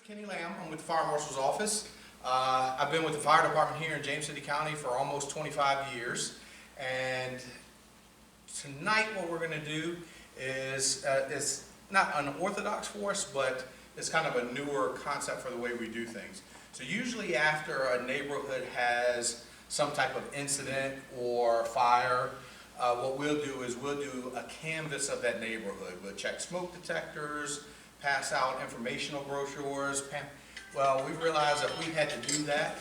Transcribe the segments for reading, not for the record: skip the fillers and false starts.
Kenny Lamb. I'm with the Fire Marshal's office. I've been with the fire department here in James City County for almost 25 years. And tonight what we're going to do is it's not unorthodox for us, but it's kind of a newer concept for the way we do things. So usually after a neighborhood has some type of incident or fire, what we'll do is we'll do a canvass of that neighborhood. We'll check smoke detectors, pass out informational brochures. Well, we realized that we had to do that.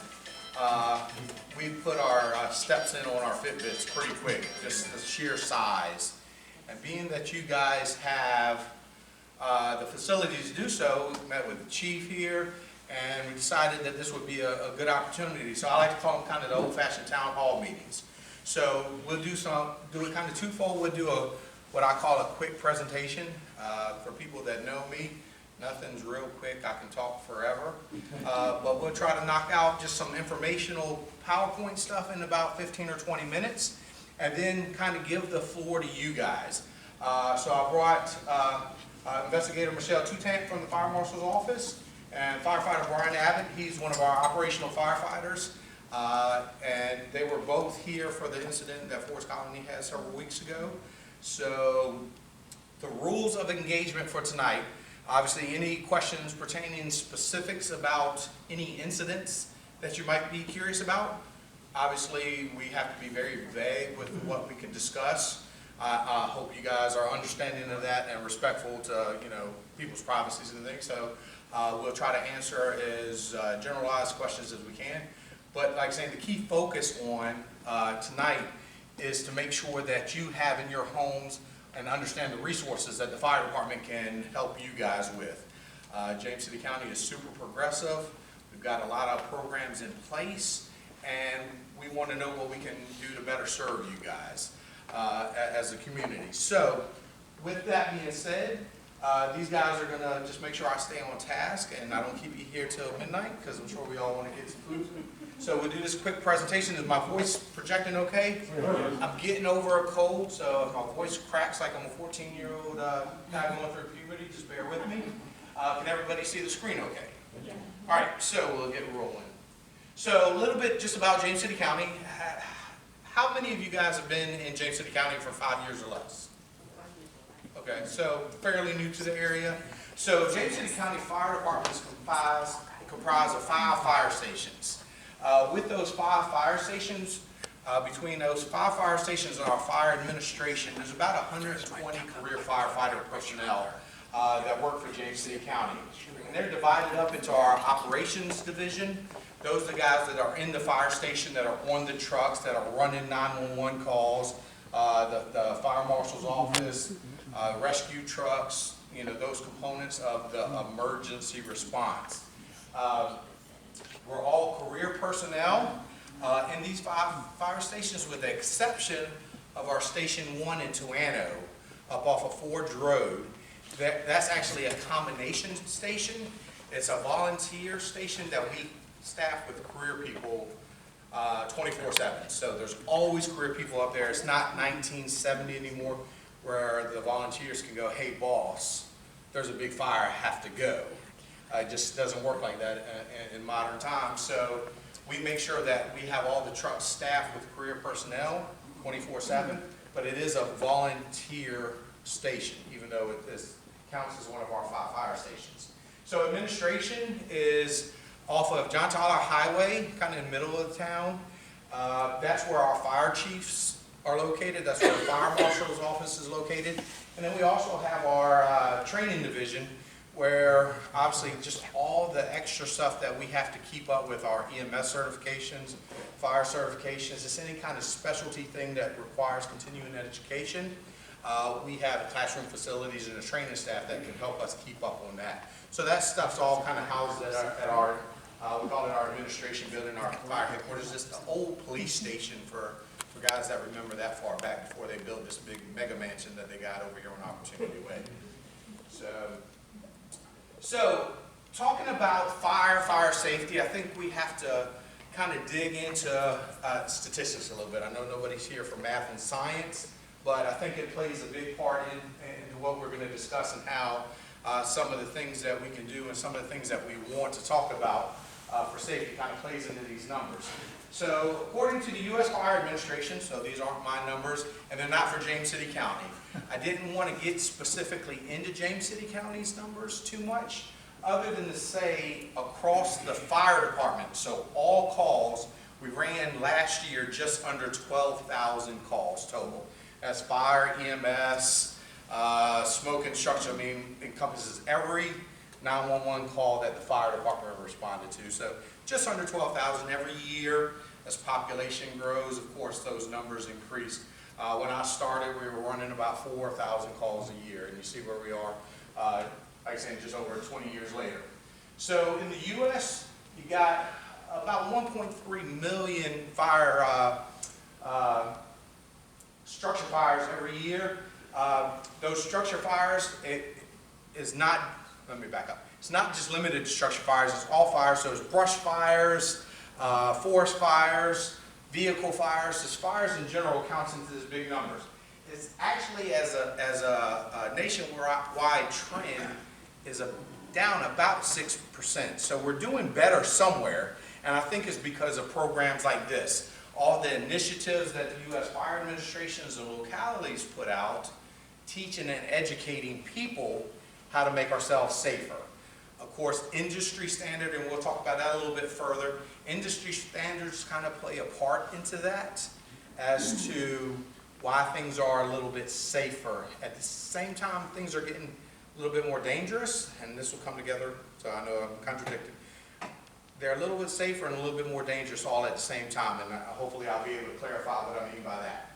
We put our steps in on our Fitbits pretty quick, just the sheer size. And being that you guys have the facilities to do so, we met with the chief here, and we decided that this would be a good opportunity. So I like to call them kind of the old-fashioned town hall meetings. So we'll do it kind of twofold. We'll do what I call a quick presentation for people that know me. Nothing's real quick. I can talk forever. But we'll try to knock out just some informational PowerPoint stuff in about 15 or 20 minutes, and then kind of give the floor to you guys. So I brought Investigator Michelle Tutank from the Fire Marshal's office, and firefighter Brian Abbott. He's one of our operational firefighters. And they were both here for the incident that Forest Colony had several weeks ago. So the rules of engagement for tonight, obviously any questions pertaining specifics about any incidents that you might be curious about. Obviously we have to be very vague with what we can discuss. I hope you guys are understanding of that and respectful to people's privacies and things. So we'll try to answer as generalized questions as we can. But like I say, the key focus on tonight is to make sure that you have in your homes and understand the resources that the fire department can help you guys with. James City County is super progressive. We've got a lot of programs in place, and we want to know what we can do to better serve you guys as a community. So with that being said, these guys are going to just make sure I stay on task and I don't keep you here till midnight, because I'm sure we all want to get some food. So we'll do this quick presentation. Is my voice projecting okay? I'm getting over a cold, so if my voice cracks like I'm a 14-year-old guy going through puberty, just bear with me. Can everybody see the screen okay? Yeah. All right, so we'll get rolling. So a little bit just about James City County. How many of you guys have been in James City County for 5 years or less? Okay, so fairly new to the area. So James City County Fire Department is comprised of 5 fire stations. With those 5 fire stations, between those 5 fire stations and our fire administration, there's about 120 career firefighter personnel that work for James City County. And they're divided up into our operations division. Those are the guys that are in the fire station, that are on the trucks, that are running 911 calls, the fire marshal's office, rescue trucks, those components of the emergency response. We're all career personnel in these 5 fire stations, with the exception of our Station 1 in Tuano, up off of Forge Road. That's actually a combination station. It's a volunteer station that we staff with career people 24/7. So there's always career people up there. It's not 1970 anymore, where the volunteers can go, hey boss, there's a big fire, I have to go. It just doesn't work like that in modern times. So we make sure that we have all the trucks staffed with career personnel 24/7, but it is a volunteer station, even though it counts as one of our 5 fire stations. So administration is off of John Tyler Highway, kind of in the middle of the town. That's where our fire chiefs are located. That's where the fire marshal's office is located. And then we also have our training division, where obviously just all the extra stuff that we have to keep up with, our EMS certifications, fire certifications, just any kind of specialty thing that requires continuing education. We have classroom facilities and a training staff that can help us keep up on that. So that stuff's all kind of housed at our we call it our administration building, our fire headquarters. It's the old police station for guys that remember that far back, before they built this big mega mansion that they got over here on Opportunity Way. So talking about fire safety, I think we have to kind of dig into statistics a little bit. I know nobody's here for math and science, but I think it plays a big part into what we're going to discuss, and how some of the things that we can do and some of the things that we want to talk about for safety kind of plays into these numbers. So according to the U.S. Fire Administration, so these aren't my numbers, and they're not for James City County. I didn't want to get specifically into James City County's numbers too much, other than to say across the fire department, so all calls, we ran last year just under 12,000 calls total. That's fire, EMS, smoke and structure, I mean, encompasses every 911 call that the fire department responded to. So just under 12,000 every year. As population grows, of course, those numbers increase. When I started, we were running about 4,000 calls a year, and you see where we are, like I said, just over 20 years later. So in the U.S., you got about 1.3 million structure fires every year. Those structure fires, it is not, let me back up. It's not just limited to structure fires, it's all fires. So it's brush fires, forest fires, vehicle fires. Just fires in general counts into these big numbers. It's actually, as a nationwide trend, is down about 6%. So we're doing better somewhere, and I think it's because of programs like this. All the initiatives that the U.S. Fire Administrations and localities put out, teaching and educating people how to make ourselves safer. Of course, industry standard, and we'll talk about that a little bit further, industry standards kind of play a part into that as to why things are a little bit safer. At the same time, things are getting a little bit more dangerous, and this will come together, so I know I'm contradicting. They're a little bit safer and a little bit more dangerous all at the same time, and hopefully I'll be able to clarify what I mean by that.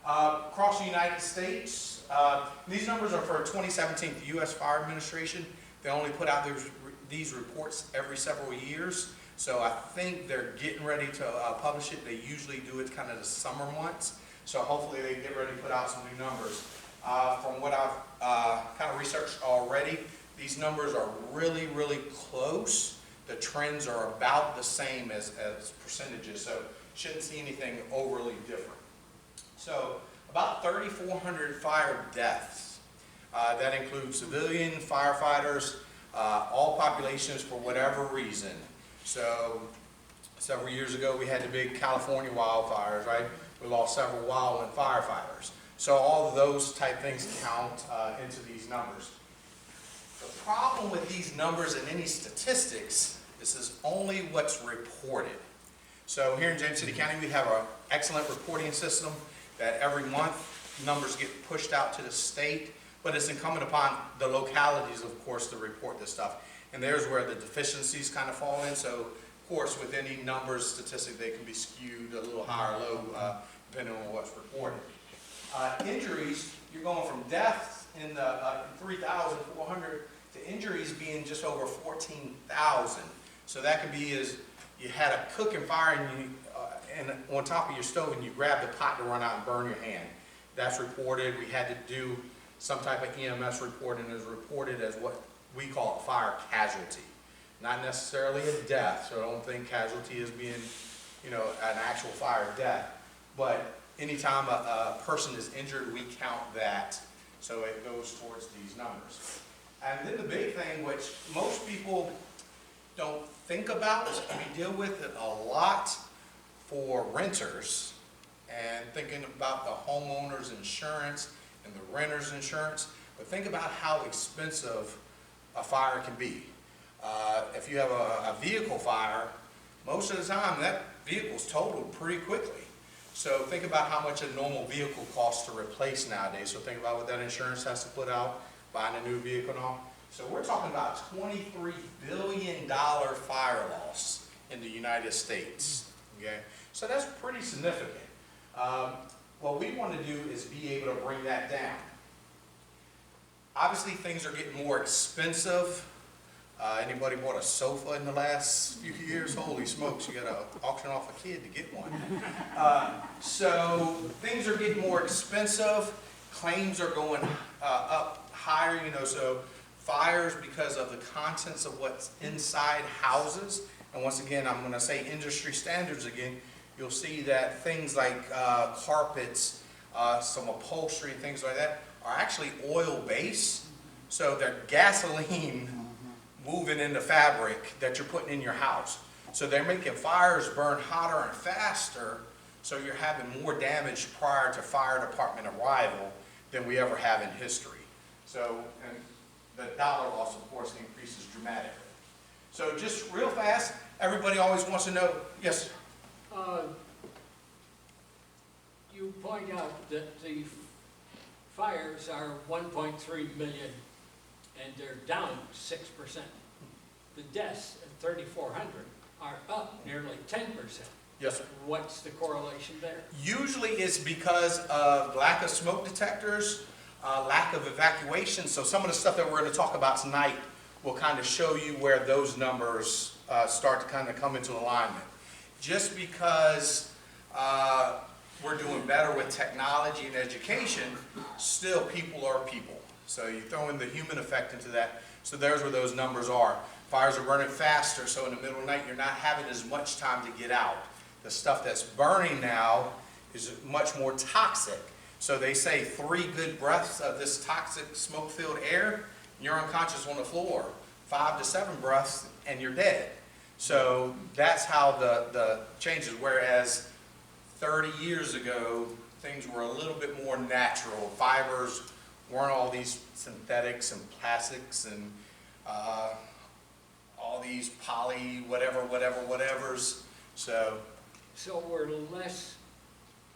Across the United States, these numbers are for 2017, the U.S. Fire Administration. They only put out these reports every several years, so I think they're getting ready to publish it. They usually do it kind of the summer months, so hopefully they get ready to put out some new numbers. From what I've kind of researched already, these numbers are really, really close. The trends are about the same as percentages, so shouldn't see anything overly different. So about 3,400 fire deaths. That includes civilian, firefighters, all populations for whatever reason. So several years ago we had the big California wildfires, right? We lost several wildland firefighters. So all of those type things count into these numbers. The problem with these numbers and any statistics, this is only what's reported. So here in James City County, we have an excellent reporting system that every month numbers get pushed out to the state, but it's incumbent upon the localities, of course, to report this stuff. And there's where the deficiencies kind of fall in. So, of course, with any numbers, statistic, they can be skewed a little high or low, depending on what's reported. Injuries, you're going from deaths in the 3,400 to injuries being just over 14,000. So that could be as you had a cooking fire and on top of your stove and you grabbed the pot to run out and burn your hand. That's reported. We had to do some type of EMS report, and is reported as what we call a fire casualty. Not necessarily a death, so I don't think casualty is being, an actual fire death. But anytime a person is injured, we count that, so it goes towards these numbers. And then the big thing, which most people don't think about, we deal with it a lot for renters, and thinking about the homeowner's insurance and the renter's insurance, but think about how expensive a fire can be. If you have a vehicle fire, most of the time that vehicle's totaled pretty quickly. So think about how much a normal vehicle costs to replace nowadays. So think about what that insurance has to put out, buying a new vehicle and all. So we're talking about $23 billion fire loss in the United States. Okay, so that's pretty significant. What we want to do is be able to bring that down. Obviously, things are getting more expensive. Anybody bought a sofa in the last few years? Holy smokes, you got to auction off a kid to get one. So things are getting more expensive. Claims are going up higher, so fires because of the contents of what's inside houses. And once again, I'm going to say industry standards again. You'll see that things like carpets, some upholstery, things like that, are actually oil-based. So they're gasoline moving into fabric that you're putting in your house. So they're making fires burn hotter and faster, so you're having more damage prior to fire department arrival than we ever have in history. So, and the dollar loss, of course, increases dramatically. So just real fast, everybody always wants to know, yes? You point out that the fires are 1.3 million and they're down 6%. The deaths at 3,400 are up nearly 10%. Yes, sir. What's the correlation there? Usually it's because of lack of smoke detectors, lack of evacuation. So some of the stuff that we're going to talk about tonight will kind of show you where those numbers start to kind of come into alignment. Just because we're doing better with technology and education, still people are people. So you throw in the human effect into that. So there's where those numbers are. Fires are burning faster, so in the middle of the night you're not having as much time to get out. The stuff that's burning now is much more toxic. So they say 3 good breaths of this toxic smoke-filled air, you're unconscious on the floor. 5 to 7 breaths and you're dead. So that's how the changes. Whereas 30 years ago, things were a little bit more natural. Fibers weren't all these synthetics and plastics and all these poly whatevers. So we're less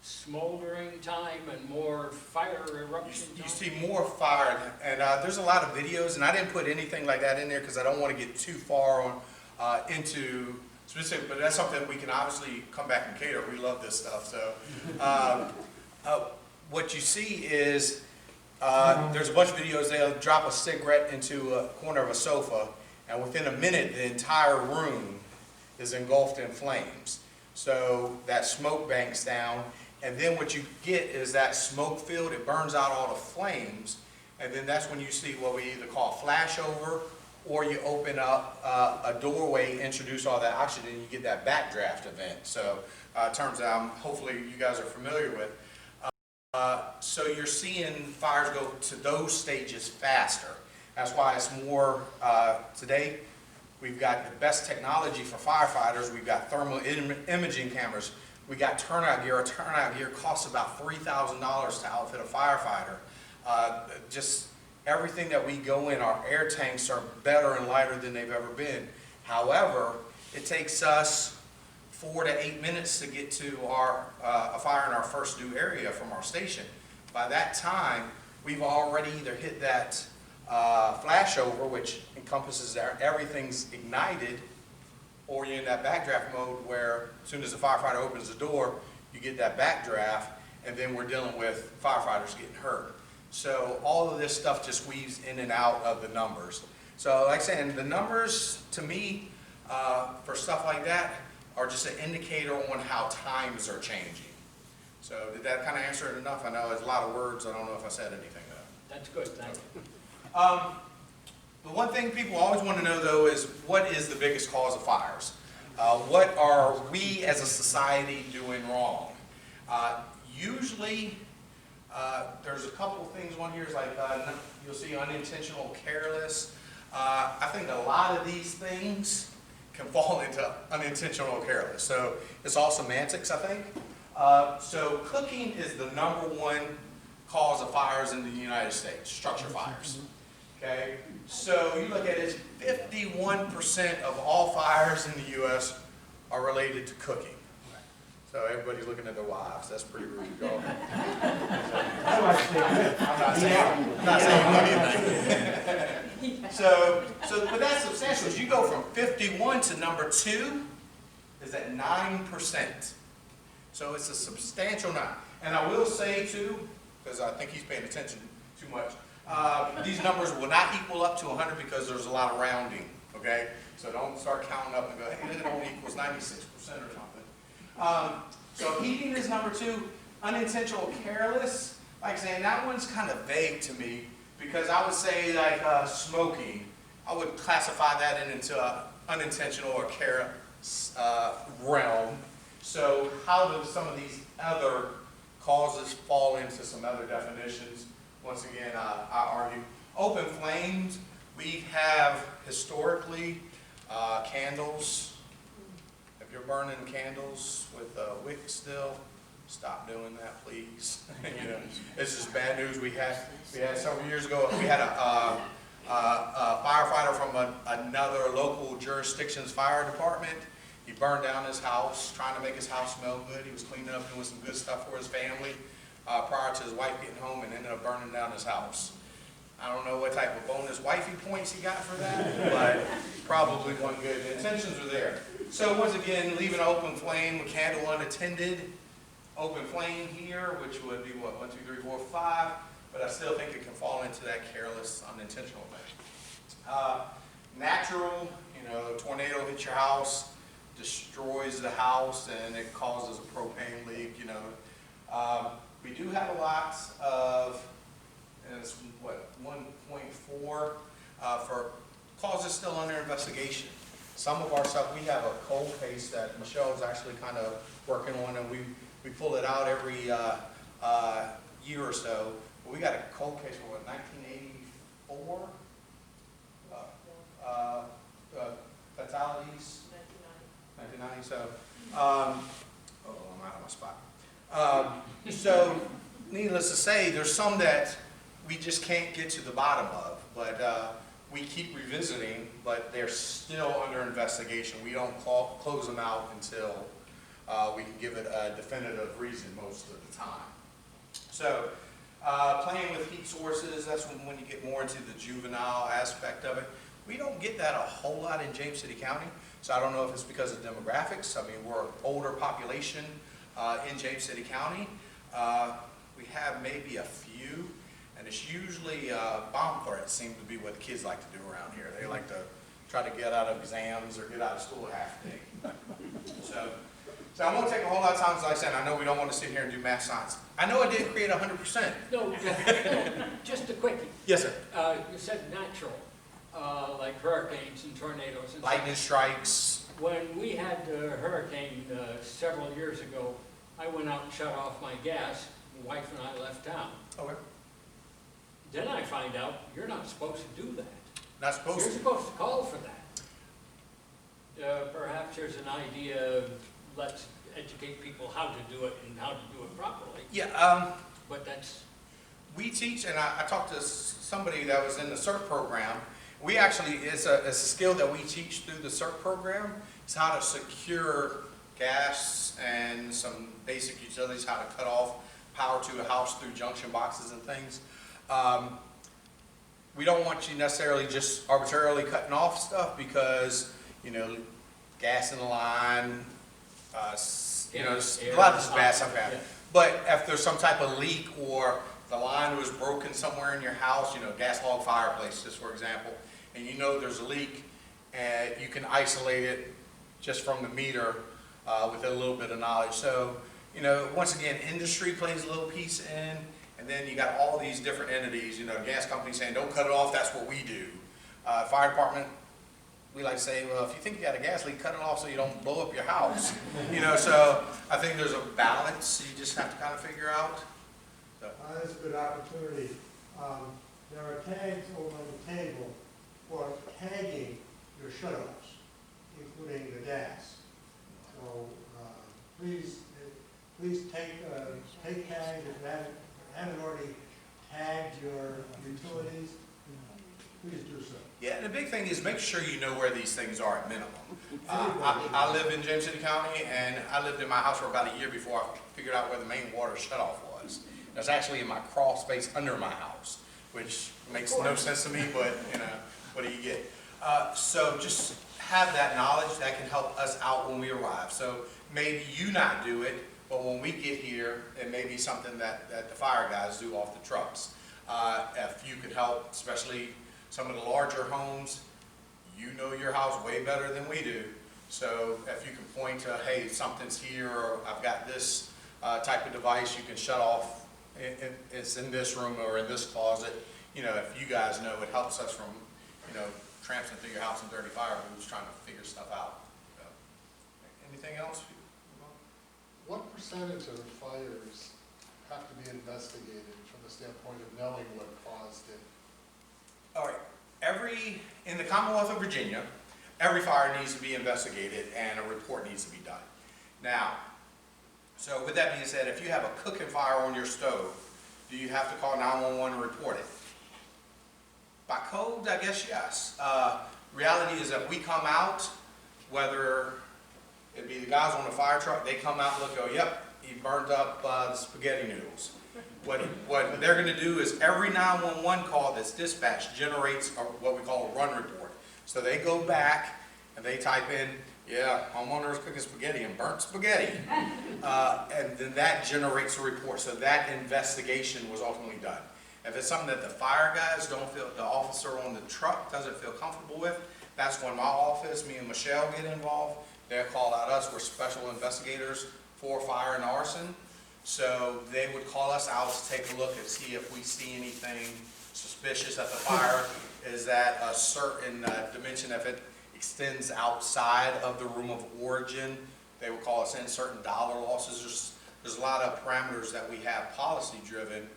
smoldering time and more fire eruption time? You see more fire, and there's a lot of videos, and I didn't put anything like that in there because I don't want to get too far on into specific, but that's something we can obviously come back and cater. We love this stuff. So what you see is there's a bunch of videos. They'll drop a cigarette into a corner of a sofa, and within a minute the entire room is engulfed in flames. So that smoke banks down, and then what you get is that smoke field, it burns out all the flames, and then that's when you see what we either call flashover, or you open up a doorway, introduce all that oxygen, and you get that backdraft event. So terms that hopefully you guys are familiar with. So you're seeing fires go to those stages faster. That's why it's more, today, we've got the best technology for firefighters. We've got thermal imaging cameras. We got turnout gear. Our turnout gear costs about $3,000 to outfit a firefighter. Just everything that we go in, our air tanks are better and lighter than they've ever been. However, it takes us 4 to 8 minutes to get to a fire in our first new area from our station. By that time, we've already either hit that flashover, which encompasses everything's ignited, or you're in that backdraft mode where as soon as the firefighter opens the door, you get that backdraft, and then we're dealing with firefighters getting hurt. So all of this stuff just weaves in and out of the numbers. So like I said, the numbers to me for stuff like that are just an indicator on how times are changing. So did that kind of answer it enough? I know there's a lot of words. I don't know if I said anything though. That's good, thank you. The one thing people always want to know though is what is the biggest cause of fires? What are we as a society doing wrong? Usually there's a couple of things on here, is like you'll see unintentional careless. I think a lot of these things can fall into unintentional careless. So it's all semantics, I think. So cooking is the #1 cause of fires in the United States, structure fires. Okay, so you look at it, 51% of all fires in the U.S. are related to cooking. So everybody's looking at their wives. That's pretty rude, y'all. I'm not saying anything. But that's substantial. As you go from 51 to #2, is at 9%. So it's a substantial number. And I will say too, because I think he's paying attention too much, these numbers will not equal up to 100 because there's a lot of rounding, okay? So don't start counting up and go, hey, it only equals 96% or something. So heating is #2. Unintentional careless, like saying that one's kind of vague to me because I would say like smoking, I would classify that into unintentional or careless realm. So how do some of these other causes fall into some other definitions? Once again, I argue. Open flames, we have historically candles. If you're burning candles with wick still, stop doing that, please. You know, this is bad news. We had several years ago, we had a firefighter from another local jurisdiction's fire department. He burned down his house, trying to make his house smell good. He was cleaning up, doing some good stuff for his family prior to his wife getting home, and ended up burning down his house. I don't know what type of bonus wifey points he got for that, but probably wasn't good. The intentions were there. So once again, leave an open flame with candle unattended. Open flame here, which would be what, 1, 2, 3, 4, 5, but I still think it can fall into that careless, unintentional thing. Natural, you know, tornado hits your house, destroys the house, and it causes a propane leak, you know. We do have a lot of, and it's what, 1.4 for causes still under investigation. Some of our stuff, we have a cold case that Michelle's actually kind of working on, and we pull it out every year or so. But we got a cold case for what, 1984? Fatalities? 1990, so, oh, I'm out of my spot. So, needless to say, there's some that we just can't get to the bottom of, but we keep revisiting, but they're still under investigation. We don't close them out until we can give it a definitive reason most of the time. So, playing with heat sources, that's when you get more into the juvenile aspect of it. We don't get that a whole lot in James City County, so I don't know if it's because of demographics. I mean, we're an older population in James City County. We have maybe a few, and it's usually bomb threats seem to be what the kids like to do around here. They like to try to get out of exams or get out of school half day. So I won't take a whole lot of time, as I said. I know we don't want to sit here and do math science. I know I didn't create 100%. No, just a quickie. Yes, sir. You said natural, like hurricanes and tornadoes and Lightning strikes. When we had a hurricane several years ago, I went out and shut off my gas. My wife and I left town. Okay. Then I find out you're not supposed to do that. Not supposed You're to. supposed to call for that. Perhaps there's an idea of let's educate people how to do it and how to do it properly. Yeah. But that's... We teach, and I talked to somebody that was in the CERT program. We actually, it's a skill that we teach through the CERT program. It's how to secure gas and some basic utilities, how to cut off power to a house through junction boxes and things. We don't want you necessarily just arbitrarily cutting off stuff because, you know, gas in the line, you know, a lot of this bad stuff happens. But if there's some type of leak or the line was broken somewhere in your house, you know, gas log fireplace, just for example, and you know there's a leak, and you can isolate it just from the meter with a little bit of knowledge. So, you know, once again, industry plays a little piece in, and then you got all these different entities, you know, gas companies saying, don't cut it off, that's what we do. Fire department, we like to say, well, if you think you got a gas leak, cut it off so you don't blow up your house. You know, so I think there's a balance you just have to kind of figure out. So. That's a good opportunity. There are tags over on the table for tagging your shutoffs, including the gas. So please take tags if you haven't already tagged your utilities. Please do so. Yeah, and the big thing is make sure you know where these things are at minimum. I live in James City County, and I lived in my house for about a year before I figured out where the main water shutoff was. It's actually in my crawl space under my house, which makes no sense to me, but you know, what do you get? So just have that knowledge that can help us out when we arrive. So maybe you not do it, but when we get here, it may be something that the fire guys do off the trucks. If you could help, especially some of the larger homes, you know your house way better than we do. So if you can point to, hey, something's here, or I've got this type of device you can shut off, it's in this room or in this closet. You know, if you guys know, it helps us from, you know, tramping through your house in dirty fire boots trying to figure stuff out. So, anything else? What percentage of fires have to be investigated from the standpoint of knowing what caused it? in the Commonwealth of Virginia, every fire needs to be investigated and a report needs to be done. Now, so with that being said, if you have a cooking fire on your stove, do you have to call 911 and report it? By code, I guess yes. Reality is that we come out, whether it be the guys on the fire truck, they come out and look, go, yep, he burned up the spaghetti noodles. What they're going to do is every 911 call that's dispatched generates what we call a run report. So they go back and they type in, yeah, homeowners cooking spaghetti and burnt spaghetti. And then that generates a report. So that investigation was ultimately done. If it's something that the fire guys don't feel, the officer on the truck doesn't feel comfortable with, that's when my office, me and Michelle get involved. They'll call out us. We're special investigators for fire and arson. So they would call us out to take a look and see if we see anything suspicious at the fire. Is that a certain dimension? If it extends outside of the room of origin, they would call us in. Certain dollar losses. There's a lot of parameters that we have policy driven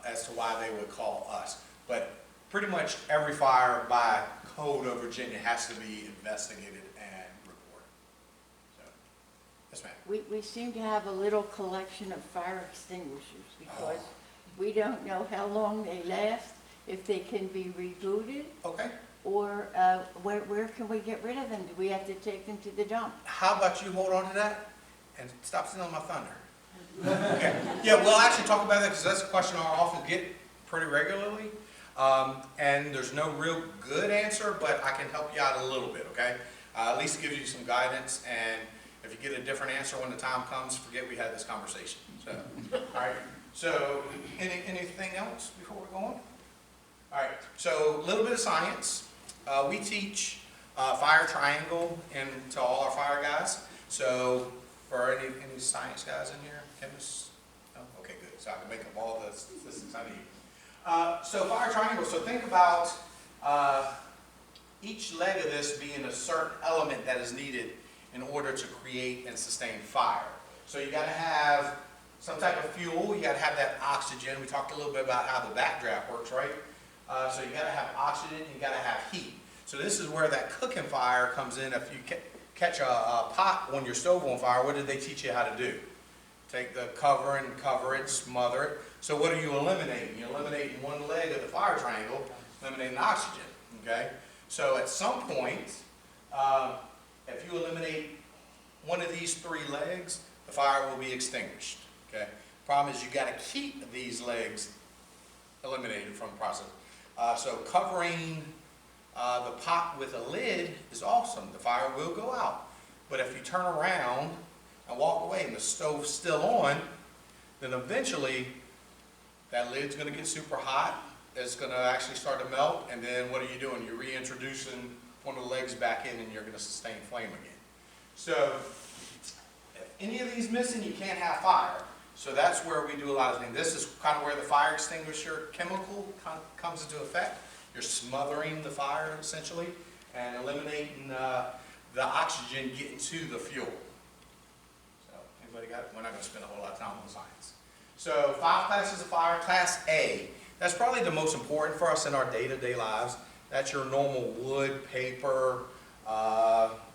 as to why they would call us. But pretty much every fire by code of Virginia has to be investigated and reported. So, yes, ma'am. We seem to have a little collection of fire extinguishers because we don't know how long they last, if they can be rebooted, Okay. or where can we get rid of them? Do we have to take them to the dump? How about you hold on to that and stop stealing my thunder? Okay. Yeah, we'll actually talk about that because that's a question I often get pretty regularly. And there's no real good answer, but I can help you out a little bit, okay? At least give you some guidance, and if you get a different answer when the time comes, forget we had this conversation. So, all right. So, anything else before we go on? All right. So, a little bit of science. We teach fire triangle to all our fire guys. So, for any science guys in here, chemists? No? Okay, good. So I can make up all the statistics I need. So fire triangle, so think about each leg of this being a certain element that is needed in order to create and sustain fire. So you got to have some type of fuel, you got to have that oxygen. We talked a little bit about how the backdraft works, right? So you got to have oxygen, you got to have heat. So this is where that cooking fire comes in. If you catch a pot on your stove on fire, what did they teach you how to do? Take the cover and cover it, smother it. So what are you eliminating? You're eliminating one leg of the fire triangle, eliminating oxygen, okay? So at some point, if you eliminate one of these three legs, the fire will be extinguished, okay? Problem is you got to keep these legs eliminated from the process. So covering the pot with a lid is awesome. The fire will go out. But if you turn around and walk away and the stove's still on, then eventually that lid's going to get super hot. It's going to actually start to melt. And then what are you doing? You're reintroducing one of the legs back in and you're going to sustain flame again. So if any of these missing, you can't have fire. So that's where we do a lot of things. This is kind of where the fire extinguisher chemical comes into effect. You're smothering the fire, essentially, and eliminating the oxygen getting to the fuel. So, anybody got it? We're not going to spend a whole lot of time on science. So, 5 classes of fire. Class A, that's probably the most important for us in our day-to-day lives. That's your normal wood, paper,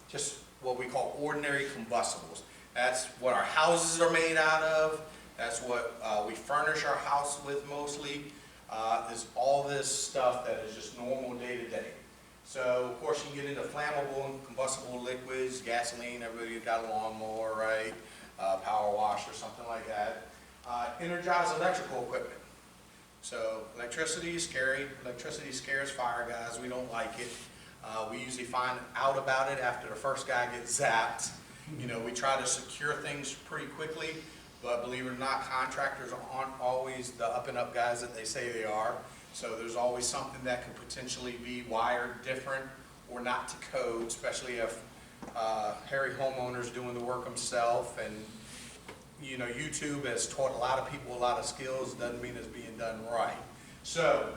just what we call ordinary combustibles. That's what our houses are made out of. That's what we furnish our house with mostly. Is all this stuff that is just normal day to day. So, of course, you can get into flammable and combustible liquids, gasoline, everybody's got a lawnmower, right? Power wash or something like that. Energized electrical equipment. So, electricity is scary. Electricity scares fire guys. We don't like it. We usually find out about it after the first guy gets zapped. You know, we try to secure things pretty quickly. But believe it or not, contractors aren't always the up-and-up guys that they say they are. So there's always something that could potentially be wired different or not to code, especially if Harry Homeowners doing the work himself. And, you know, YouTube has taught a lot of people a lot of skills. Doesn't mean it's being done right. So,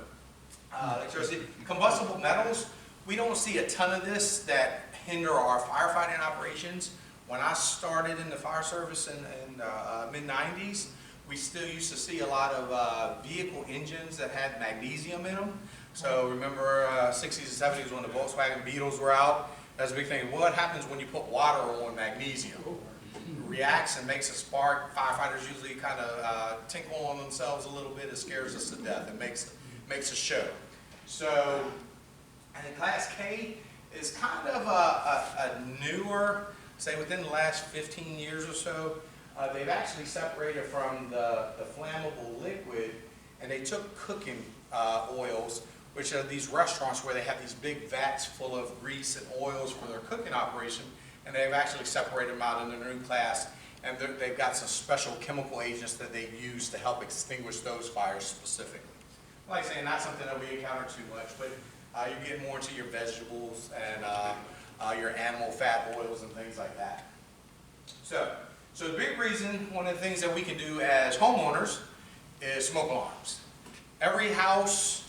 electricity, combustible metals, we don't see a ton of this that hinder our firefighting operations. When I started in the fire service in mid-90s, we still used to see a lot of vehicle engines that had magnesium in them. So remember 60s and 70s when the Volkswagen Beetles were out? That's a big thing. What happens when you put water on magnesium? It reacts and makes a spark. Firefighters usually kind of tinkle on themselves a little bit. It scares us to death. It makes a show. So, and Class K is kind of a newer, say within the last 15 years or so, they've actually separated from the flammable liquid, and they took cooking oils, which are these restaurants where they have these big vats full of grease and oils for their cooking operation, and they've actually separated them out in a new class, and they've got some special chemical agents that they use to help extinguish those fires specifically. Like I say, not something that we encounter too much, but you get more into your vegetables and your animal fat oils and things like that. So the big reason, one of the things that we can do as homeowners is smoke alarms. Every house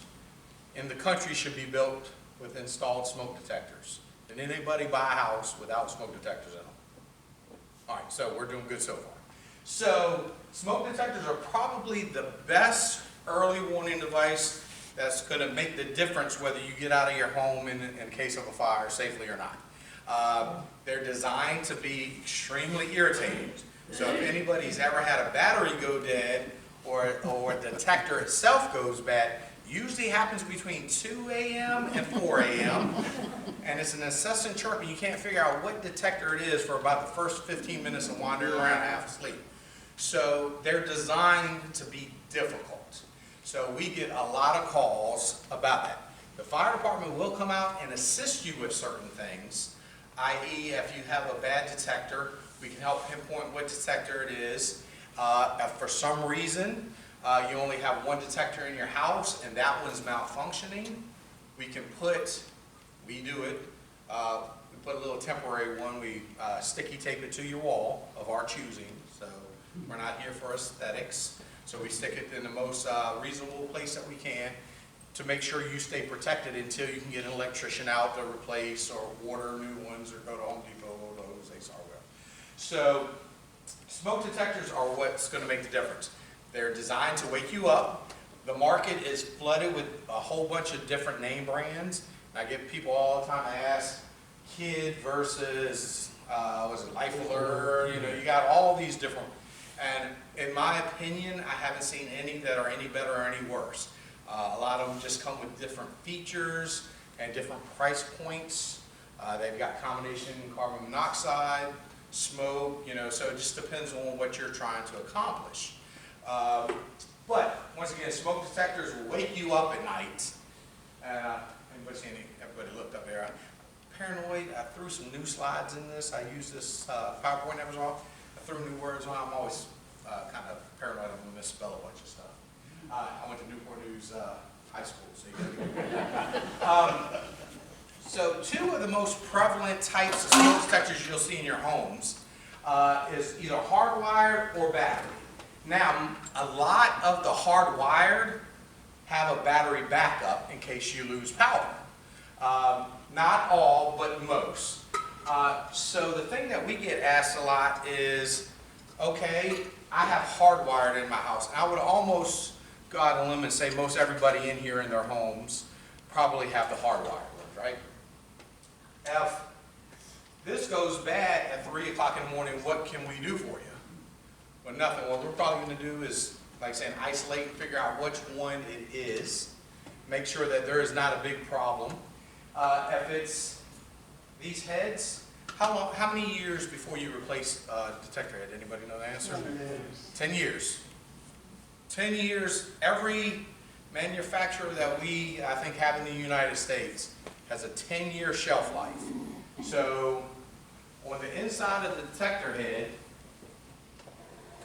in the country should be built with installed smoke detectors. Did anybody buy a house without smoke detectors in them? All right, so we're doing good so far. So smoke detectors are probably the best early warning device that's going to make the difference whether you get out of your home in case of a fire safely or not. They're designed to be extremely irritating. So if anybody's ever had a battery go dead or the detector itself goes bad, usually happens between 2 a.m. and 4 a.m. and it's an incessant chirping. You can't figure out what detector it is for about the first 15 minutes of wandering around half asleep. So they're designed to be difficult. So we get a lot of calls about that. The fire department will come out and assist you with certain things, i.e. if you have a bad detector, we can help pinpoint what detector it is. If for some reason you only have one detector in your house and that one's malfunctioning, we do it, we put a little temporary one, we sticky tape it to your wall of our choosing, so we're not here for aesthetics, so we stick it in the most reasonable place that we can to make sure you stay protected until you can get an electrician out to replace or order new ones or go to Home Depot or Lowe's, Ace Hardware. So smoke detectors are what's going to make the difference. They're designed to wake you up. The market is flooded with a whole bunch of different name brands. And I get people all the time ask, Kid versus, was it Life Alert? You know, you got all these different, and in my opinion, I haven't seen any that are any better or any worse. A lot of them just come with different features and different price points. They've got combination carbon monoxide, smoke, you know, so it just depends on what you're trying to accomplish. But once again, smoke detectors will wake you up at night. Everybody looked up there. Paranoid, I threw some new slides in this. I used this PowerPoint that was off. I threw new words on. I'm always kind of paranoid I'm going to misspell a bunch of stuff. I went to Newport News High School, so you got so two of the most prevalent types of smoke detectors you'll see in your homes is either hardwired or battery. Now, a lot of the hardwired have a battery backup in case you lose power. Not all, but most. So the thing that we get asked a lot is, okay, I have hardwired in my house. And I would almost go out on a limb and say most everybody in here in their homes probably have the hardwired ones, right? If this goes bad at 3 o'clock in the morning, what can we do for you? Well, nothing. What we're probably going to do is, like saying, isolate and figure out which one it is. Make sure that there is not a big problem. If it's these heads, how many years before you replace detector head? Anybody know the answer? 10 years. 10 years. Every manufacturer that we, I think, have in the United States has a 10-year shelf life. So on the inside of the detector head,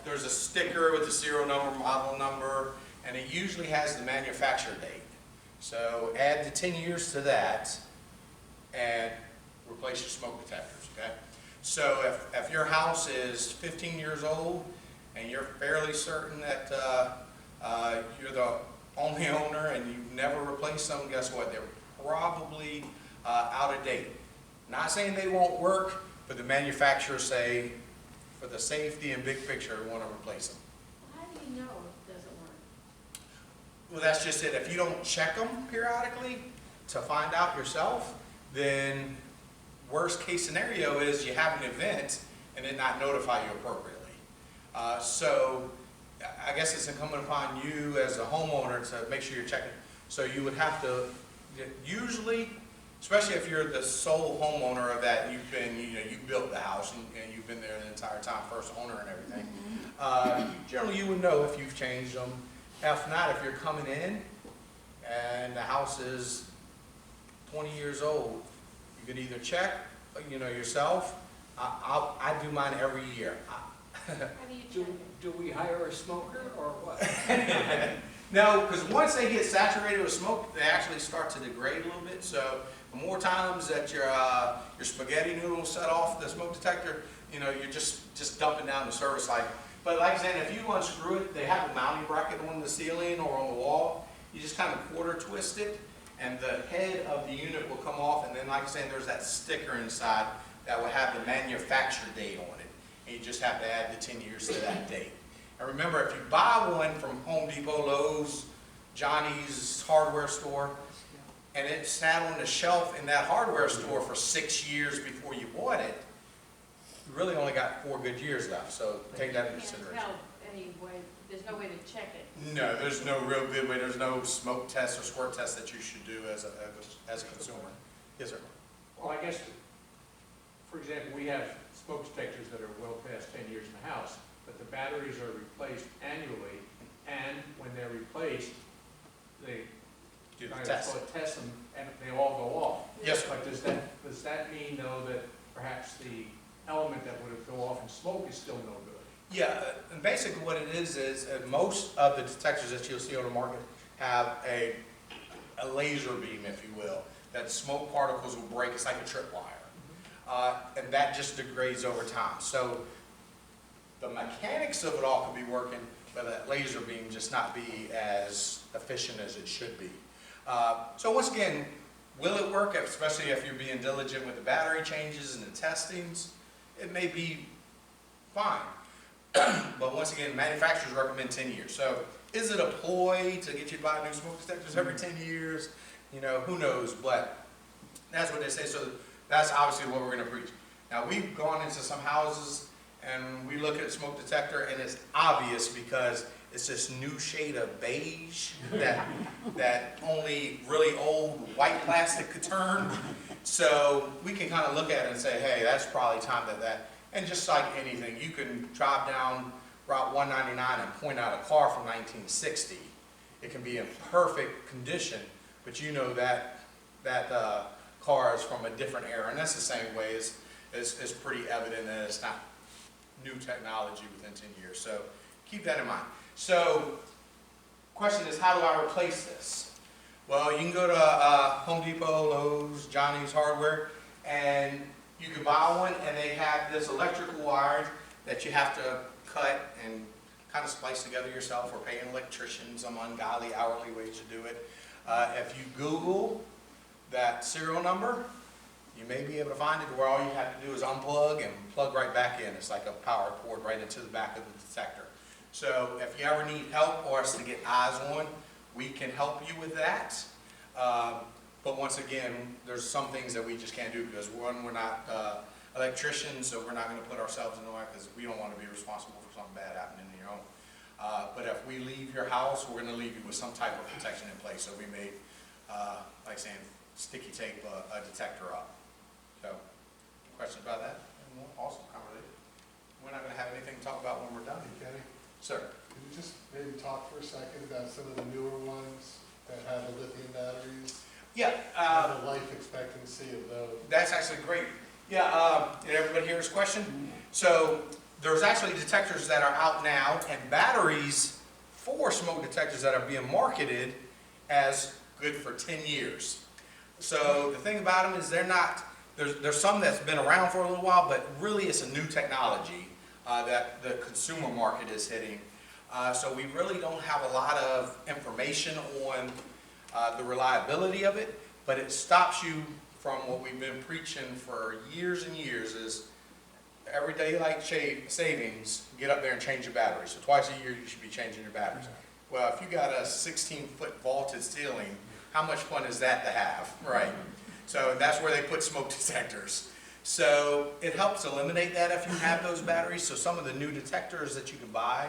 there's a sticker with the serial number, model number, and it usually has the manufacturer date. So add the 10 years to that and replace your smoke detectors, okay? So if your house is 15 years old and you're fairly certain that you're the only owner and you've never replaced them, guess what? They're probably out of date. Not saying they won't work, but the manufacturers say, for the safety and big picture, we want to replace them. I have do you know it doesn't work? Well, that's just it. If you don't check them periodically to find out yourself, then worst case scenario is you have an event and it not notify you appropriately. So I guess it's incumbent upon you as a homeowner to make sure you're checking. So you would have to, usually, especially if you're the sole homeowner of that, you've been, you built the house and you've been there the entire time, first owner and everything. Generally you would know if you've changed them. If not, if you're coming in and the house is 20 years old, you can either check, yourself. I do mine every year. How do you check it? Do we hire a smoker or what? No, because once they get saturated with smoke, they actually start to degrade a little bit. So the more times that your spaghetti noodles set off the smoke detector, you're just dumping down the service light. But like I said, if you unscrew it, they have a mounting bracket on the ceiling or on the wall. You just kind of quarter twist it, and the head of the unit will come off. And then, like I said, there's that sticker inside that will have the manufacture date on it. And you just have to add the 10 years to that date. And remember, if you buy one from Home Depot, Lowe's, Johnny's hardware store, and it sat on the shelf in that hardware store for 6 years before you bought it, you really only got 4 good years left. So take that into You can't consideration. tell any way, there's no way to check it. No, there's no real good way. There's no smoke test or squirt test that you should do as a consumer. Yes, sir. Well, I guess, for example, we have smoke detectors that are well past 10 years in the house, but the batteries are replaced annually, and when they're replaced, they Do the kind test. of test them, and they all go off. Yes, sir. But does that mean, though, that perhaps the element that would go off in smoke is still no good? Yeah, and basically what it is most of the detectors that you'll see on the market have a laser beam, if you will, that smoke particles will break. It's like a tripwire. And that just degrades over time. So the mechanics of it all could be working, but that laser beam just not be as efficient as it should be. So once again, will it work, especially if you're being diligent with the battery changes and the testings? It may be fine. But once again, manufacturers recommend 10 years. So is it a ploy to get you to buy new smoke detectors every 10 years? Who knows, but that's what they say. So that's obviously what we're going to preach. Now, we've gone into some houses and we look at a smoke detector and it's obvious because it's this new shade of beige that only really old white plastic could turn. So we can kind of look at it and say, hey, that's probably time that. And just like anything, you can drive down Route 199 and point out a car from 1960. It can be in perfect condition, but you know that car is from a different era. And that's the same way. It's pretty evident that it's not new technology within 10 years. So keep that in mind. So question is, how do I replace this? Well, you can go to Home Depot, Lowe's, Johnny's Hardware, and you can buy one, and they have this electrical wire that you have to cut and kind of splice together yourself, or pay an electrician some ungodly hourly wage to do it. If you Google that serial number, you may be able to find it to where all you have to do is unplug and plug right back in. It's like a power cord right into the back of the detector. So if you ever need help or us to get eyes on, we can help you with that. But once again, there's some things that we just can't do because, one, we're not electricians, so we're not going to put ourselves in the way because we don't want to be responsible for something bad happening in your home. But if we leave your house, we're going to leave you with some type of protection in place. So we may, like saying, sticky tape a detector up. So, questions about that? Awesome conversation. We're not going to have anything to talk about when we're done. Kenny, Sir. could you just maybe talk for a second about some of the newer ones that have the lithium batteries? Yeah. And the life expectancy of those? That's actually great. Yeah, did everybody hear his question? So there's actually detectors that are out now and batteries for smoke detectors that are being marketed as good for 10 years. So the thing about them is they're not, there's some that's been around for a little while, but really it's a new technology that the consumer market is hitting. So we really don't have a lot of information on the reliability of it, but it stops you from what we've been preaching for years and years is every daylight savings, get up there and change your batteries. So twice a year, you should be changing your batteries. Well, if you got a 16-foot vaulted ceiling, how much fun is that to have, right? So that's where they put smoke detectors. So it helps eliminate that if you have those batteries. So some of the new detectors that you can buy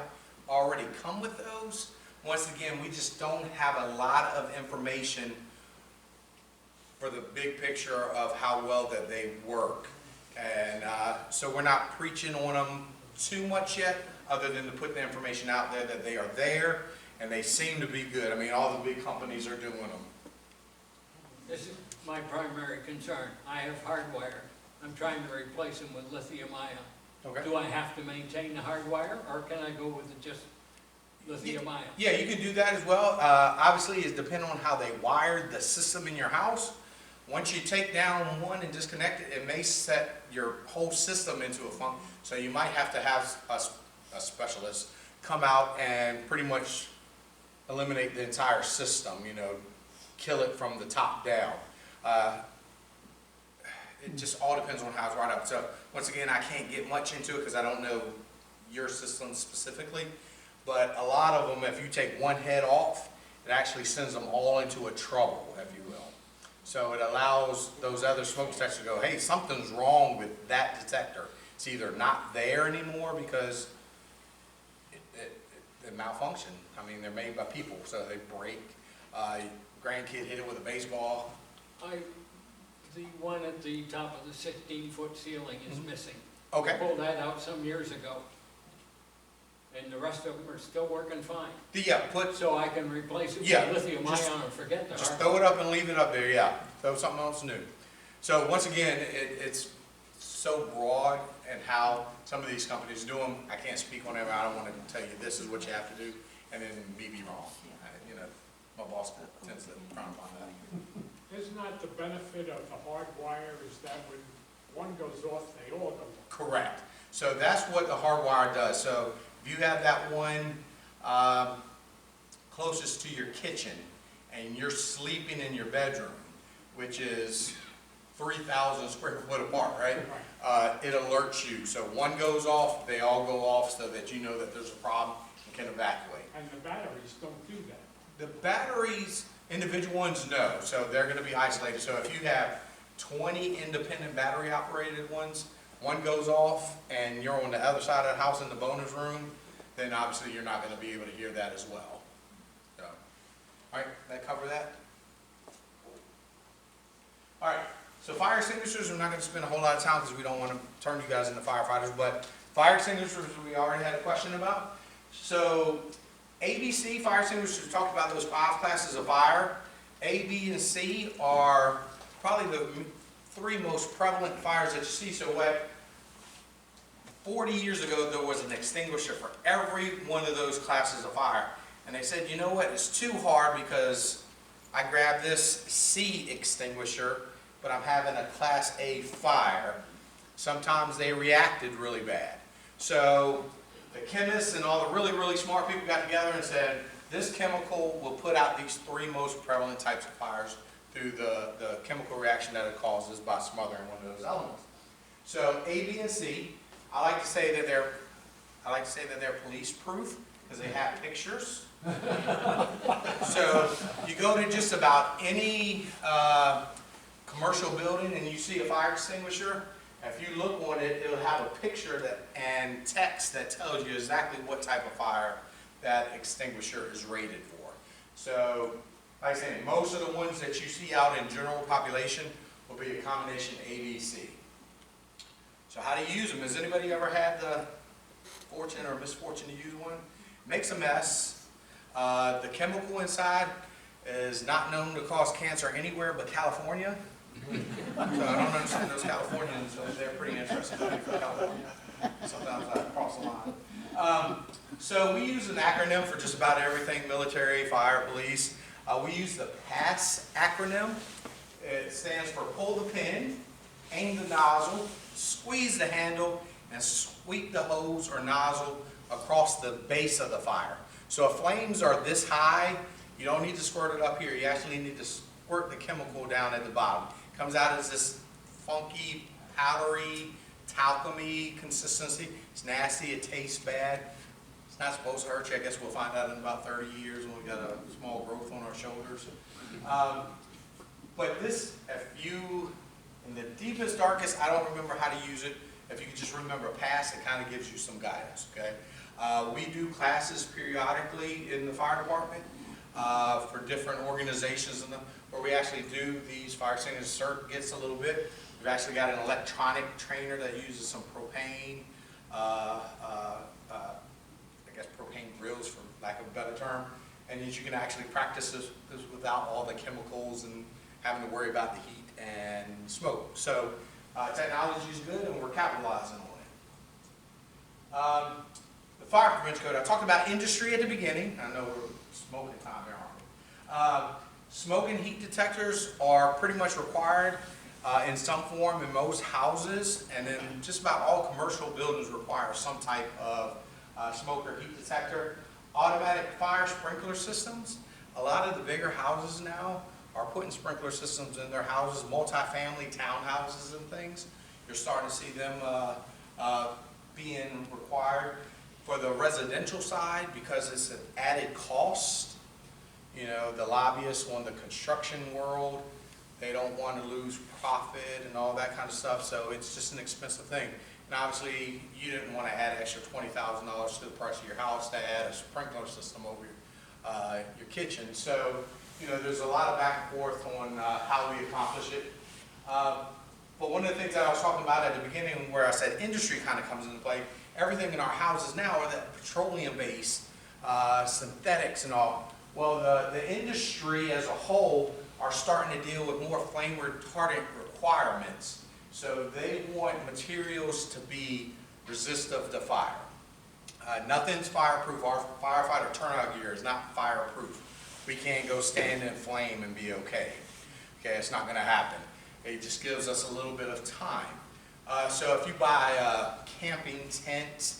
already come with those. Once again, we just don't have a lot of information for the big picture of how well that they work. And so we're not preaching on them too much yet, other than to put the information out there that they are there and they seem to be good. I mean, all the big companies are doing them. This is my primary concern. I have hardwire. I'm trying to replace them with lithium ion. Okay. Do I have to maintain the hardwire, or can I go with just lithium ion? Yeah, you can do that as well. Obviously, it's depending on how they wired the system in your house. Once you take down one and disconnect it, it may set your whole system into a funk. So you might have to have a specialist come out and pretty much eliminate the entire system, you know, kill it from the top down. It just all depends on how it's wired up. So once again, I can't get much into it because I don't know your system specifically. But a lot of them, if you take one head off, it actually sends them all into a trouble, if you will. So it allows those other smoke detectors to go, hey, something's wrong with that detector. It's either not there anymore because it malfunctioned. I mean, they're made by people, so they break. Grandkid hit it with a baseball. The one at the top of the 16-foot ceiling is missing. Okay. I pulled that out some years ago, and the rest of them are still working fine. So I can replace it with lithium ion and forget the Just hard. throw it up and leave it up there, yeah. Throw something else new. So once again, it's so broad and how some of these companies do them. I can't speak on them. I don't want to tell you this is what you have to do and then me be wrong. You know, my boss tends to frown upon that. Isn't that the benefit of the hard wire, is that when one goes off, they all go off? Correct. So that's what the hardwire does. So if you have that one closest to your kitchen and you're sleeping in your bedroom, which is 3,000 square foot apart, right? It alerts you. So one goes off, they all go off so that you know that there's a problem and can evacuate. And the batteries don't do that. The batteries, individual ones, no. So they're going to be isolated. So if you have 20 independent battery operated ones, one goes off and you're on the other side of the house in the bonus room, then obviously you're not going to be able to hear that as well. So, all right, that cover that? All right, so fire extinguishers, we're not going to spend a whole lot of time because we don't want to turn you guys into firefighters, but fire extinguishers we already had a question about. So ABC fire extinguishers, we talked about those 5 classes of fire. A, B, and C are probably the 3 most prevalent fires that you see. So what 40 years ago, there was an extinguisher for every one of those classes of fire. And they said, you know what, it's too hard because I grabbed this C extinguisher, but I'm having a class A fire. Sometimes they reacted really bad. So the chemists and all the really, really smart people got together and said, this chemical will put out these 3 most prevalent types of fires through the chemical reaction that it causes by smothering one of those elements. So A, B, and C, I like to say that they're police proof because they have pictures. So you go to just about any commercial building and you see a fire extinguisher. If you look on it, it'll have a picture and text that tells you exactly what type of fire that extinguisher is rated for. So, like I said, most of the ones that you see out in general population will be a combination ABC. So how do you use them? Has anybody ever had the fortune or misfortune to use one? Makes a mess. The chemical inside is not known to cause cancer anywhere but California. So I don't understand those Californians, they're pretty interesting to me from California. Sometimes I cross the line. So we use an acronym for just about everything, military, fire, police. We use the PASS acronym. It stands for pull the pin, aim the nozzle, squeeze the handle, and sweep the hose or nozzle across the base of the fire. So if flames are this high, you don't need to squirt it up here. You actually need to squirt the chemical down at the bottom. It comes out as this funky, powdery talcum-y consistency. It's nasty, it tastes bad. It's not supposed to hurt you. I guess we'll find out in about 30 years when we got a small growth on our shoulders. But this, if you, in the deepest, darkest, I don't remember how to use it. If you can just remember past, it kind of gives you some guidance, okay? We do classes periodically in the fire department for different organizations where we actually do these fire extinguishers. CERT gets a little bit. We've actually got an electronic trainer that uses some propane, I guess propane grills for lack of a better term, and you can actually practice this without all the chemicals and having to worry about the heat and smoke. So technology is good and we're capitalizing on it. The fire prevention code, I talked about industry at the beginning. I know we're smoking time there, aren't we? Smoke and heat detectors are pretty much required in some form in most houses, and then just about all commercial buildings require some type of smoke or heat detector. Automatic fire sprinkler systems. A lot of the bigger houses now are putting sprinkler systems in their houses, multifamily townhouses and things. You're starting to see them being required. For the residential side, because it's an added cost, you know, the lobbyists on the construction world, they don't want to lose profit and all that kind of stuff, so it's just an expensive thing. And obviously, you didn't want to add extra $20,000 to the price of your house to add a sprinkler system over your kitchen. So, you know, there's a lot of back and forth on how we accomplish it. But one of the things that I was talking about at the beginning where I said industry kind of comes into play, everything in our houses now are that petroleum-based, synthetics and all. Well, the industry as a whole are starting to deal with more flame retardant requirements. So they want materials to be resistant to fire. Nothing's fireproof. Our firefighter turnout gear is not fireproof. We can't go stand in flame and be okay. Okay, it's not going to happen. It just gives us a little bit of time. So if you buy a camping tent,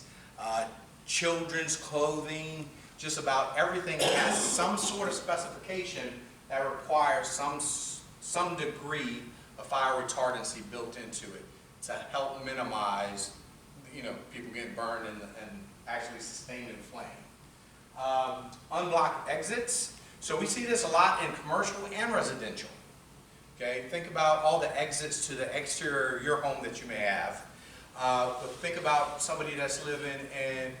children's clothing, just about everything has some sort of specification that requires some degree of fire retardancy built into it to help minimize, you know, people getting burned and actually sustaining flame. Unblocked exits. So we see this a lot in commercial and residential. Okay, think about all the exits to the exterior of your home that you may have. But think about somebody that's living in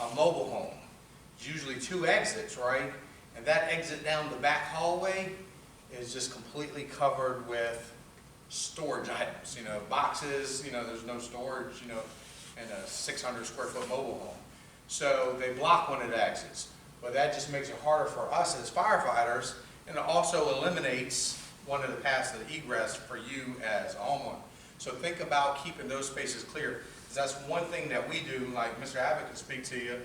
a mobile home. It's usually 2 exits, right? And that exit down the back hallway is just completely covered with storage items, you know, boxes, you know, there's no storage, you know, in a 600 square foot mobile home. So they block one of the exits. But that just makes it harder for us as firefighters, and it also eliminates one of the paths of egress for you as a homeowner. So think about keeping those spaces clear, because that's one thing that we do, like Mr. Abbott can speak to you.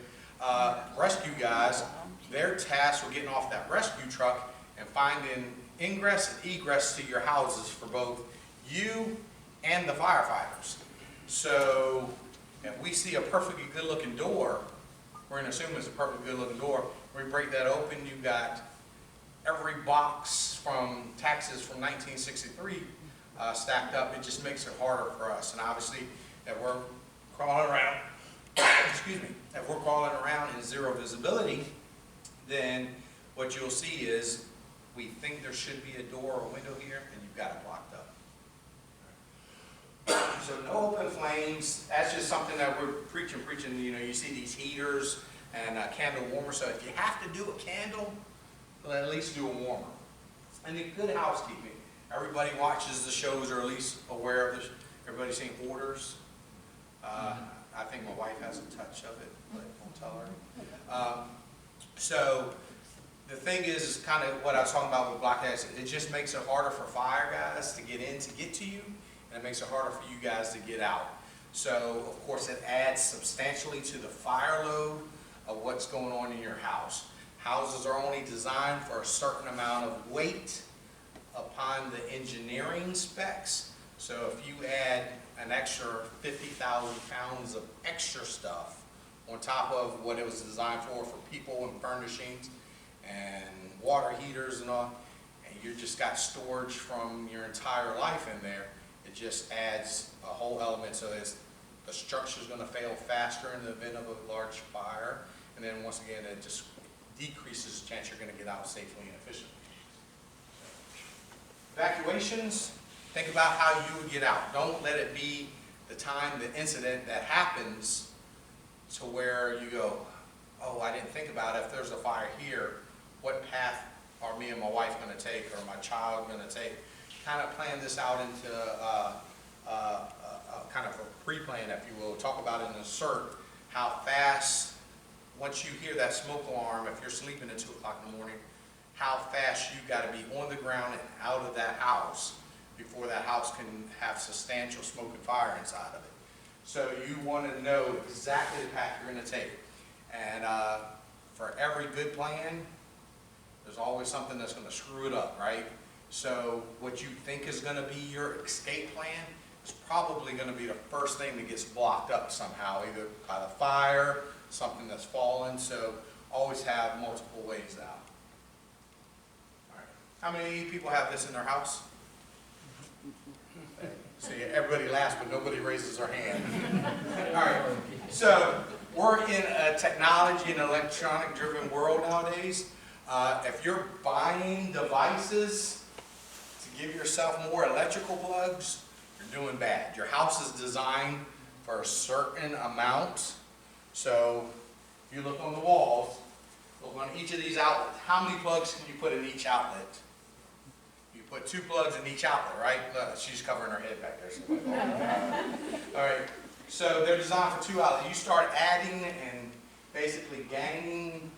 Rescue guys, they're tasked with getting off that rescue truck and finding ingress and egress to your houses for both you and the firefighters. So if we see a perfectly good looking door, we're going to assume it's a perfectly good looking door. We break that open, you've got every box from taxes from 1963 stacked up. It just makes it harder for us. And obviously, if we're crawling around, excuse me, if we're crawling around in zero visibility, then what you'll see is we think there should be a door or a window here, and you've got it blocked up. So no open flames. That's just something that we're preaching. You know, you see these heaters and candle warmers. So if you have to do a candle, well, at least do a warmer. And the good housekeeping. Everybody watches the shows, or at least aware of this. Everybody's seen Hoarders. I think my wife has a touch of it, but don't tell her. So the thing is kind of what I was talking about with block exit. It just makes it harder for fire guys to get in to get to you, and it makes it harder for you guys to get out. So of course it adds substantially to the fire load of what's going on in your house. Houses are only designed for a certain amount of weight upon the engineering specs. So if you add an extra 50,000 pounds of extra stuff on top of what it was designed for people and furnishings and water heaters and all, and you just got storage from your entire life in there, it It just adds a whole element, so the structure's gonna fail faster in the event of a large fire. And then once again, it just decreases the chance you're gonna get out safely and efficiently. Evacuations, think about how you would get out. Don't let it be the time, the incident that happens to where you go, oh, I didn't think about it. If there's a fire here, what path are me and my wife gonna take, or my child gonna take? Kind of plan this out into kind of a pre-plan, if you will. Talk about it in a cert, how fast, once you hear that smoke alarm, if you're sleeping at 2 o'clock in the morning, how fast you gotta be on the ground and out of that house before that house can have substantial smoke and fire inside of it. So you wanna know exactly the path you're gonna take. And for every good plan, there's always something that's gonna screw it up, right? So what you think is gonna be your escape plan is probably gonna be the first thing that gets blocked up somehow, either by the fire, something that's fallen, so always have multiple ways out. All right. How many people have this in their house? See, everybody laughs, but nobody raises their hand. All right, so we're in a technology and electronic driven world nowadays. If you're buying devices to give yourself more electrical plugs, you're doing bad. Your house is designed for a certain amount. So if you look on the walls, look on each of these outlets. How many plugs can you put in each outlet? You put 2 plugs in each outlet, right? She's covering her head back there. So all right, so they're designed for 2 outlets. You start adding and basically gaining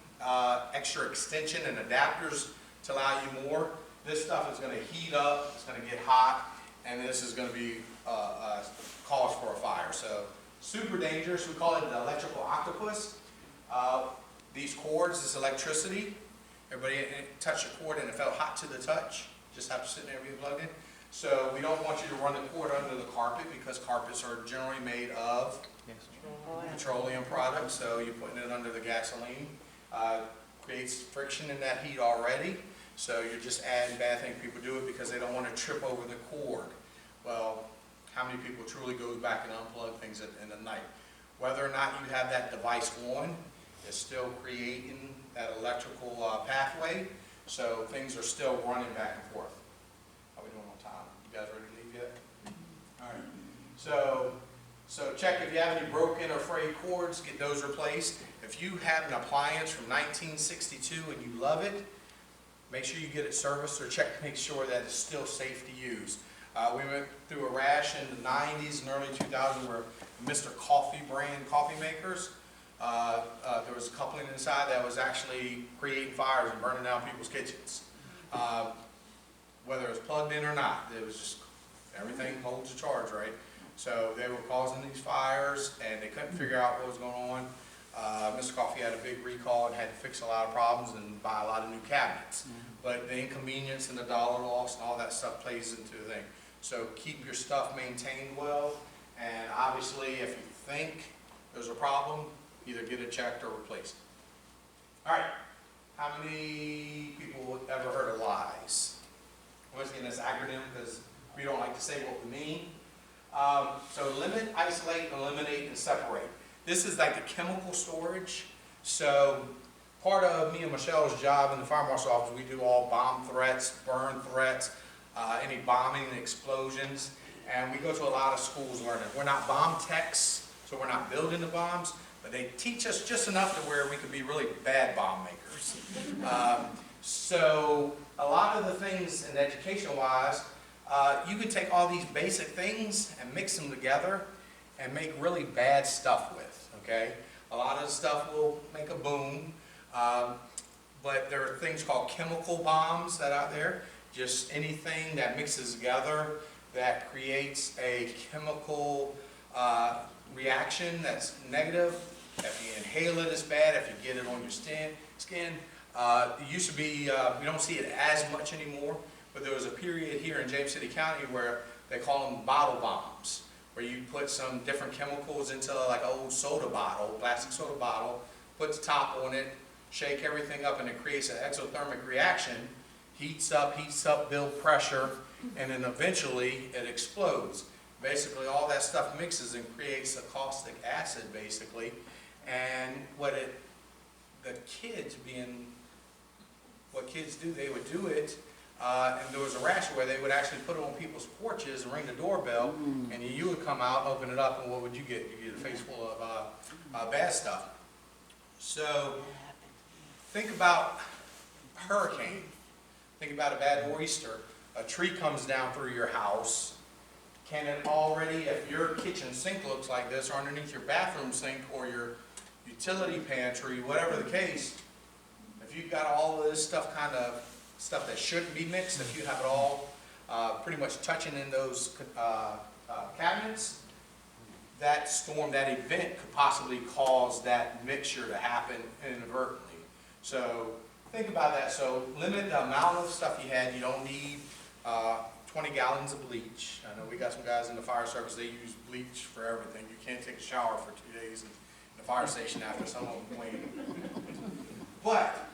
extra extension and adapters to allow you more. This stuff is going to heat up, it's going to get hot, and this is going to be cause for a fire. So super dangerous. We call it the electrical octopus. These cords, this electricity, everybody touched a cord and it felt hot to the touch, just have to sit there and be plugged in. So we don't want you to run the cord under the carpet, because carpets are generally made of petroleum products, so you're putting it under the gasoline. Creates friction in that heat already, so you're just adding bad things. People do it because they don't want to trip over the cord. Well, how many people truly go back and unplug things in the night? Whether or not you have that device on, it's still creating that electrical pathway, so things are still running back and forth. How are we doing on time? You guys ready to leave yet? All right. So check if you have any broken or frayed cords, get those replaced. If you have an appliance from 1962 and you love it, make sure you get it serviced or check to make sure that it's still safe to use. We went through a rash in the 90s and early 2000s where Mr. Coffee brand coffee makers, there was a coupling inside that was actually creating fires and burning down people's kitchens. Whether it was plugged in or not, it was just, everything holds a charge, right? So they were causing these fires and they couldn't figure out what was going on. Mr. Coffee had a big recall and had to fix a lot of problems and buy a lot of new cabinets. But the inconvenience and the dollar loss and all that stuff plays into the thing. So keep your stuff maintained well, and obviously if you think there's a problem, either get it checked or replaced. All right, how many people ever heard of LIES? Once again, this acronym because we don't like to say what we mean. So limit, isolate, eliminate, and separate. This is like the chemical storage. So part of me and Michelle's job in the fire marshal's office, we do all bomb threats, burn threats, any bombing and explosions. And we go to a lot of schools learning. We're not bomb techs, so we're not building the bombs, but they teach us just enough to where we could be really bad bomb makers. So a lot of the things in education-wise, you can take all these basic things and mix them together and make really bad stuff with, okay? A lot of the stuff will make a boom, but there are things called chemical bombs that are out there. Just anything that mixes together that creates a chemical reaction that's negative. If you inhale it, it's bad. If you get it on your skin. It used to be, we don't see it as much anymore, but there was a period here in James City County where they call them bottle bombs, where you put some different chemicals into like an old soda bottle, plastic soda bottle, put the top on it, shake everything up, and it creates an exothermic reaction, heats up, build pressure, and then eventually it explodes. Basically, all that stuff mixes and creates a caustic acid, basically. And the kids being, what kids do, they would do it, and there was a rash where they would actually put it on people's porches and ring the doorbell, and you would come out, open it up, and what would you get? You get a face full of bad stuff. So, think about a hurricane. Think about a bad oyster. A tree comes down through your house. Can it already, if your kitchen sink looks like this, or underneath your bathroom sink, or your utility pantry, whatever the case, if you've got all of this stuff, kind of stuff that shouldn't be mixed, if you have it all pretty much touching in those cabinets, that storm, that event could possibly cause that mixture to happen inadvertently. So think about that. So limit the amount of stuff you had. You don't need 20 gallons of bleach. I know we got some guys in the fire service, they use bleach for everything. You can't take a shower for 2 days in the fire station after some of them waiting. But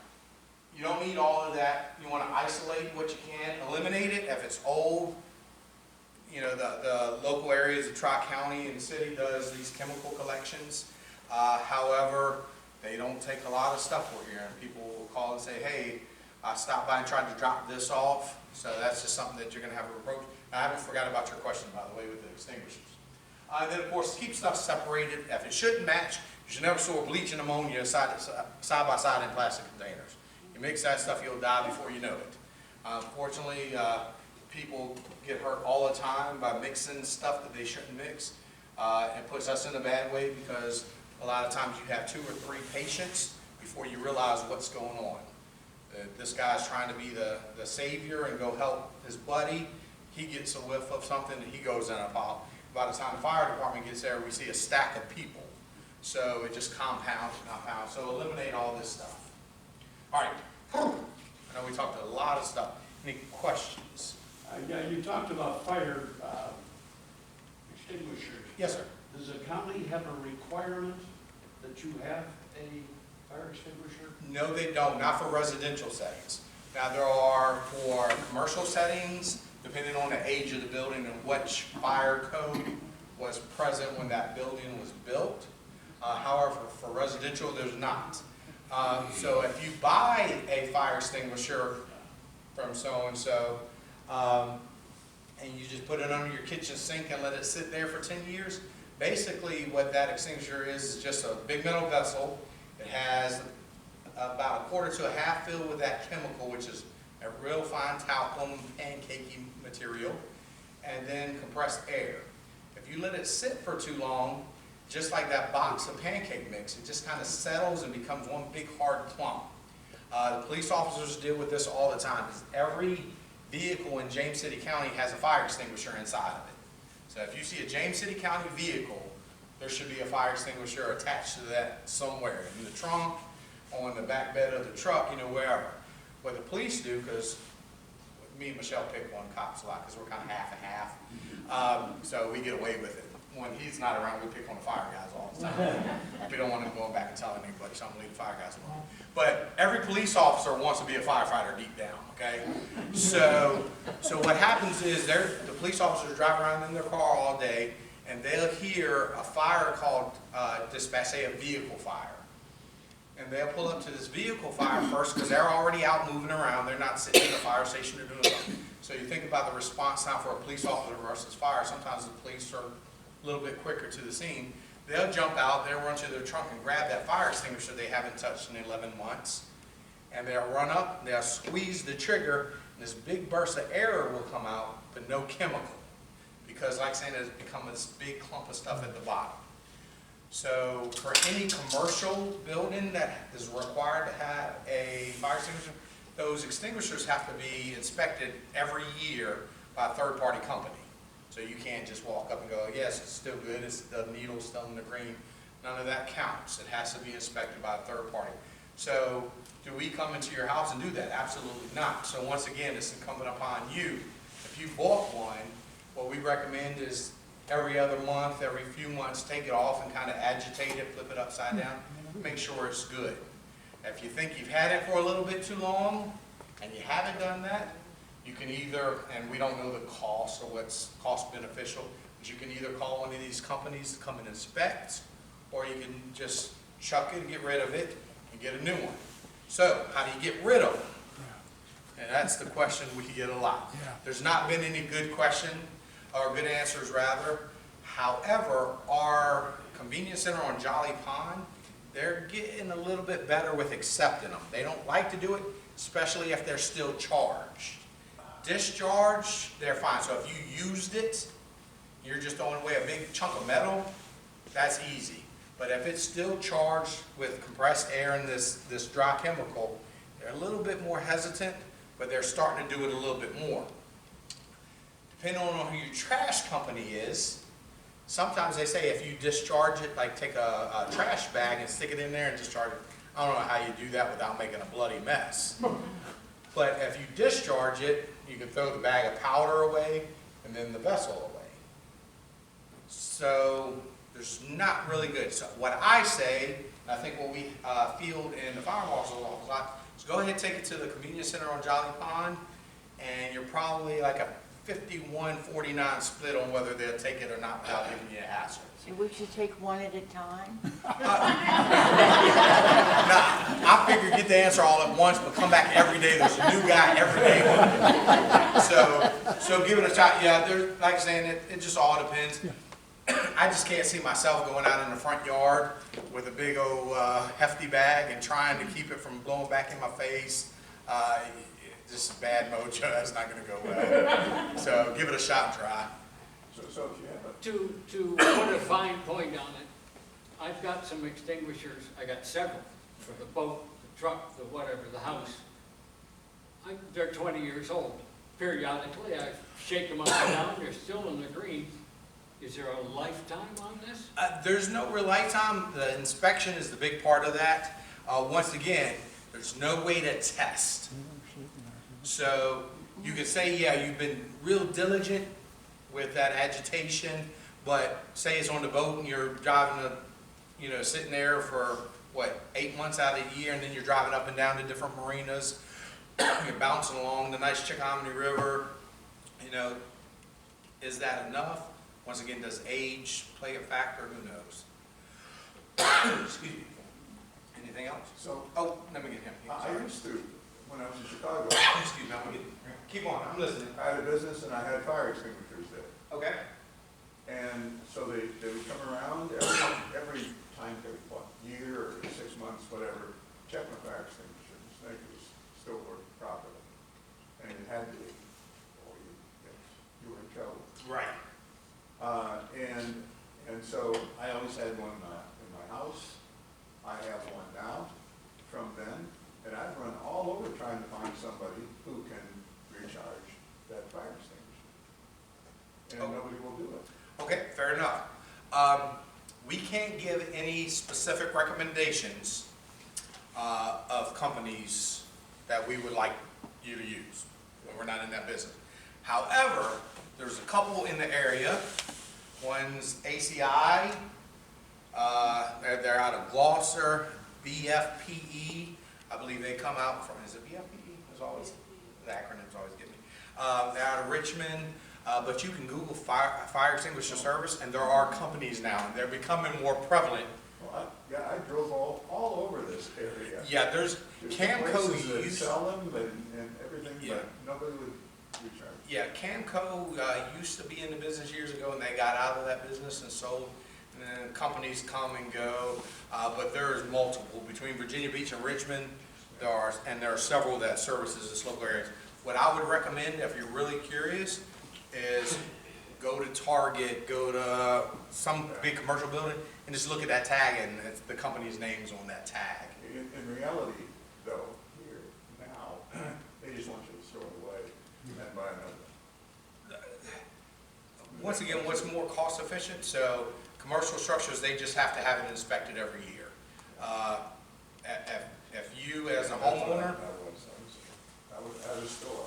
you don't need all of that. You want to isolate what you can, eliminate it. If it's old, you know, the local areas of Tri-County and the city does these chemical collections. However, they don't take a lot of stuff over here, and people will call and say, hey, I stopped by and tried to drop this off. So that's just something that you're going to have to approach. I haven't forgot about your question, by the way, with the extinguishers. And then, of course, keep stuff separated. If it shouldn't match, you should never store bleach and ammonia side by side in plastic containers. You mix that stuff, you'll die before you know it. Unfortunately, people get hurt all the time by mixing stuff that they shouldn't mix. It puts us in a bad way because a lot of times you have 2 or 3 patients before you realize what's going on. This guy's trying to be the savior and go help his buddy. He gets a whiff of something and he goes in a pile. By the time the fire department gets there, we see a stack of people. So it just compounds and compounds. So eliminate all this stuff. All right. I know we talked a lot of stuff. Any questions? Yeah, you talked about fire extinguishers. Yes, sir. Does the county have a requirement that you have a fire extinguisher? No, they don't, not for residential settings. Now, there are for commercial settings, depending on the age of the building and which fire code was present when that building was built. However, for residential, there's not. So if you buy a fire extinguisher from so-and-so, and you just put it under your kitchen sink and let it sit there for 10 years, basically what that extinguisher is just a big metal vessel. It has about 1/4 to 1/2 filled with that chemical, which is a real fine talcum pancakey material, and then compressed air. If you let it sit for too long, just like that box of pancake mix, it just kind of settles and becomes one big hard clump. The police officers deal with this all the time, because every vehicle in James City County has a fire extinguisher inside of it. So if you see a James City County vehicle, there should be a fire extinguisher attached to that somewhere, in the trunk, on the back bed of the truck, you know, wherever. What the police do, because me and Michelle pick one cops a lot, because we're kind of half and half, so we get away with it. When he's not around, we pick on the fire guys all the time. We don't want him going back and telling anybody, so I'm gonna leave the fire guys alone. But every police officer wants to be a firefighter deep down, okay? So what happens is the police officers drive around in their car all day, and they'll hear a fire called dispatch, say a vehicle fire. And they'll pull up to this vehicle fire first, because they're already out moving around. They're not sitting in the fire station or doing something. So you think about the response time for a police officer versus fire. Sometimes the police are a little bit quicker to the scene. They'll jump out, they'll run to their trunk and grab that fire extinguisher they haven't touched in 11 months. And they'll run up, they'll squeeze the trigger, and this big burst of air will come out, but no chemical. Because like I said, it's become this big clump of stuff at the bottom. So for any commercial building that is required to have a fire extinguisher, those extinguishers have to be inspected every year by a third-party company. So you can't just walk up and go, yes, it's still good, the needle's still in the green. None of that counts. It has to be inspected by a third party. So do we come into your house and do that? Absolutely not. So once again, it's incumbent upon you. If you bought one, what we recommend is every other month, every few months, take it off and kind of agitate it, flip it upside down, make sure it's good. If you think you've had it for a little bit too long, and you haven't done that, you can either, and we don't know the cost or what's cost beneficial, but you can either call one of these companies to come and inspect, or you can just chuck it and get rid of it and get a new one. So, how do you get rid of them? And that's the question we get a lot. There's not been any good question, or good answers rather. However, our convenience center on Jolly Pond, they're getting a little bit better with accepting them. They don't like to do it, especially if they're still charged. Discharge, they're fine. So if you used it, you're just throwing away a big chunk of metal, that's easy. But if it's still charged with compressed air and this dry chemical, they're a little bit more hesitant, but they're starting to do it a little bit more. Depending on who your trash company is, sometimes they say if you discharge it, like take a trash bag and stick it in there and discharge it. I don't know how you do that without making a bloody mess. But if you discharge it, you can throw the bag of powder away and then the vessel away. So there's not really good. So what I say, I think what we field in the fire marshal's office a lot, is go ahead and take it to the convenience center on Jolly Pond, and you're probably like a 51-49 split on whether they'll take it or not without giving you a hassle. So we should take one at a time? I figure get the answer all at once, but come back every day. There's a new guy every day. So give it a shot. Yeah, there's, like I'm saying, it just all depends. I just can't see myself going out in the front yard with a big old hefty bag and trying to keep it from blowing back in my face. Just bad mojo. That's not going to go well. So give it a shot and try. So if you have a To put a fine point on it, I've got some extinguishers, I got several, for the boat, the truck, the whatever, the house. They're 20 years old. Periodically, I shake them up and down, they're still in the green. Is there a lifetime on this? There's no real lifetime. The inspection is the big part of that. Once again, there's no way to test. So you could say, yeah, you've been real diligent with that agitation, but say it's on the boat and you're driving sitting there for, 8 months out of the year, and then you're driving up and down to different marinas, you're bouncing along the nice Chickahominy River, is that enough? Once again, does age play a factor? Who knows? Excuse me. Anything else? So, Let me get him. I used to, when I was in Chicago, Excuse me, keep on, I'm listening. I had a business and I had fire extinguishers there. Okay. And so they would come around every time, year or 6 months, whatever, check my fire extinguisher and make it was still working properly. And it had to be, or you were in trouble. Right. And so I always had one in my house. I have one now from then, and I've run all over trying to find somebody who can recharge that fire extinguisher. And nobody will do it. Okay, fair enough. We can't give any specific recommendations of companies that we would like you to use. We're not in that business. However, there's a couple in the area. One's ACI. They're out of Gloucester. BFPE. I believe they come out from, is it BFPE? There's always, the acronyms always get me. They're out of Richmond. But you can Google fire extinguisher service, and there are companies now, and they're becoming more prevalent. Well, I drove all over this area. Yeah, there's Camco places that used. sell them and everything, Yeah. but nobody would recharge. Yeah, Camco used to be in the business years ago, and they got out of that business and sold. And then companies come and go, but there's multiple between Virginia Beach and Richmond. There are several that services this local areas. What I would recommend, if you're really curious, is go to Target, go to some big commercial building, and just look at that tag, and it's the company's name's on that tag. In reality, though, here, now, they just want you to throw it away and buy another. Once again, what's more cost efficient? So commercial structures, they just have to have it inspected every year. If you as a homeowner, I was at a store.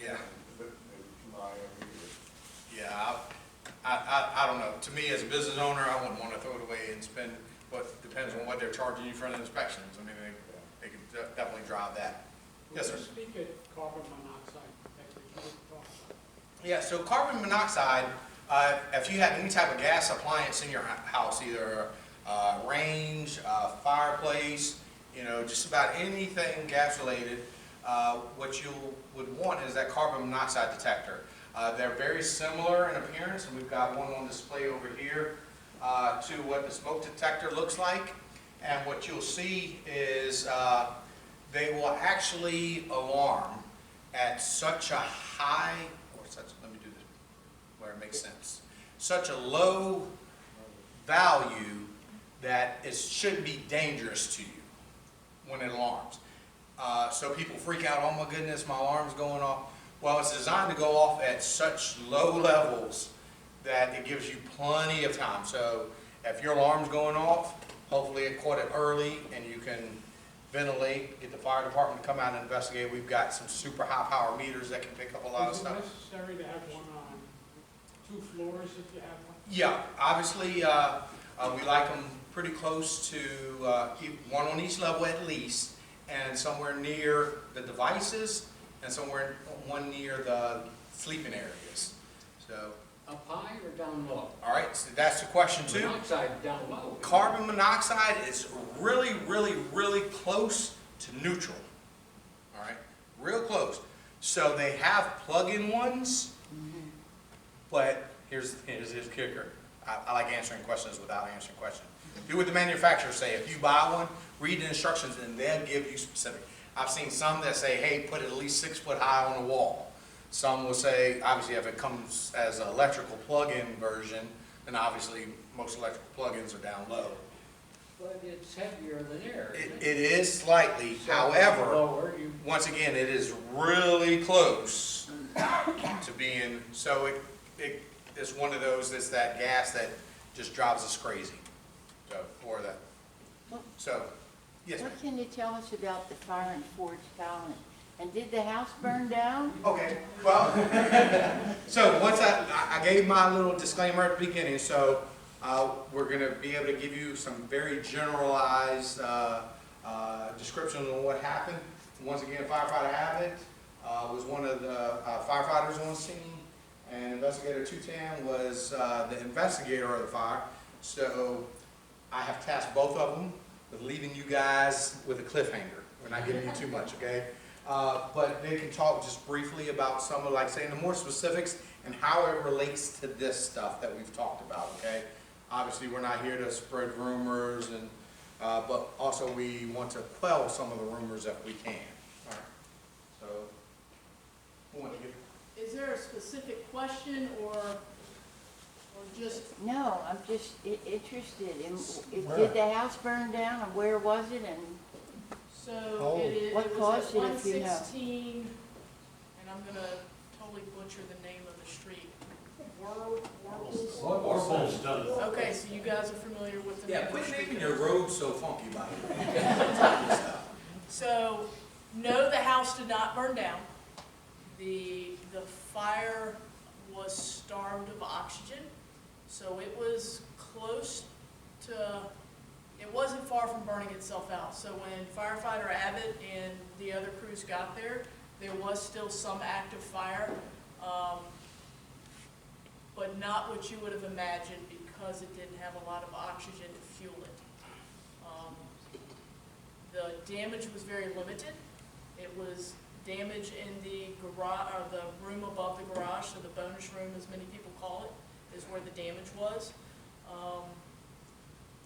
yeah. But they would buy every year. Yeah, I don't know. To me, as a business owner, I wouldn't want to throw it away and spend what depends on what they're charging you for the inspections. I mean, they could definitely drive that. Yes, sir. Would you speak at carbon monoxide detectors you were talking about? Yeah, so carbon monoxide, if you have any type of gas appliance in your house, either range, fireplace, you know, just about anything gas related, what you would want is that carbon monoxide detector. They're very similar in appearance, and we've got one on display over here to what the smoke detector looks like. And what you'll see is they will actually alarm at such a high, or such, let me do this where it makes sense, such a low value that it shouldn't be dangerous to you when it alarms. So people freak out, oh my goodness, my alarm's going off. Well, it's designed to go off at such low levels that it gives you plenty of time. So if your alarm's going off, hopefully it caught it early and you can ventilate, get the fire department to come out and investigate. We've got some super high power meters that can pick up a lot of stuff. Is it necessary to have one on 2 floors if you have one? Yeah, obviously, we like them pretty close to, one on each level at least, and somewhere near the devices, and one near the sleeping areas. So, Up high or down low? all right, so that's the question too. Monoxide down low. Carbon monoxide is really, really, really close to neutral. All right, real close. So they have plug-in ones, but here's his kicker. I like answering questions without answering questions. Do what the manufacturers say. If you buy one, read the instructions and they'll give you specific. I've seen some that say, hey, put it at least 6 foot high on the wall. Some will say, obviously, if it comes as an electrical plug-in version, then obviously most electrical plug-ins are down low. But it's heavier than air, isn't It is slightly, however, Lower, you, once again, it is really close to being, so it's one of those, it's that gas that just drives us crazy. So, for that. So, yes, ma'am. What can you tell us about the fire in Forge Collins? And did the house burn down? Okay, well, so once I gave my little disclaimer at the beginning, so we're going to be able to give you some very generalized description of what happened. Once again, firefighter Abbott was one of the firefighters on scene, and investigator 210 was the investigator of the fire. So I have tasked both of them with leaving you guys with a cliffhanger. We're not giving you too much, okay? But they can talk just briefly about some of, like saying the more specifics and how it relates to this stuff that we've talked about, okay? Obviously, we're not here to spread rumors, and but also we want to quell some of the rumors if we can. All right. So, who wants to get? Is there a specific question or just, No, I'm just interested in, Where? did the house burn down and where was it and? so Oh. it What was caused at it, if you know? 116, and I'm gonna totally butcher the name of the street. Warbles? Warbles done. Okay, so you guys are familiar with the name Yeah, of the quit street. naming your road so funky, by the way. So, no, the house did not burn down. The fire was starved of oxygen, so it was close to, it wasn't far from burning itself out. So when firefighter Abbott and the other crews got there, there was still some active fire, but not what you would have imagined because it didn't have a lot of oxygen to fuel it. The damage was very limited. It was damage in the garage, or the room above the garage, so the bonus room, as many people call it, is where the damage was.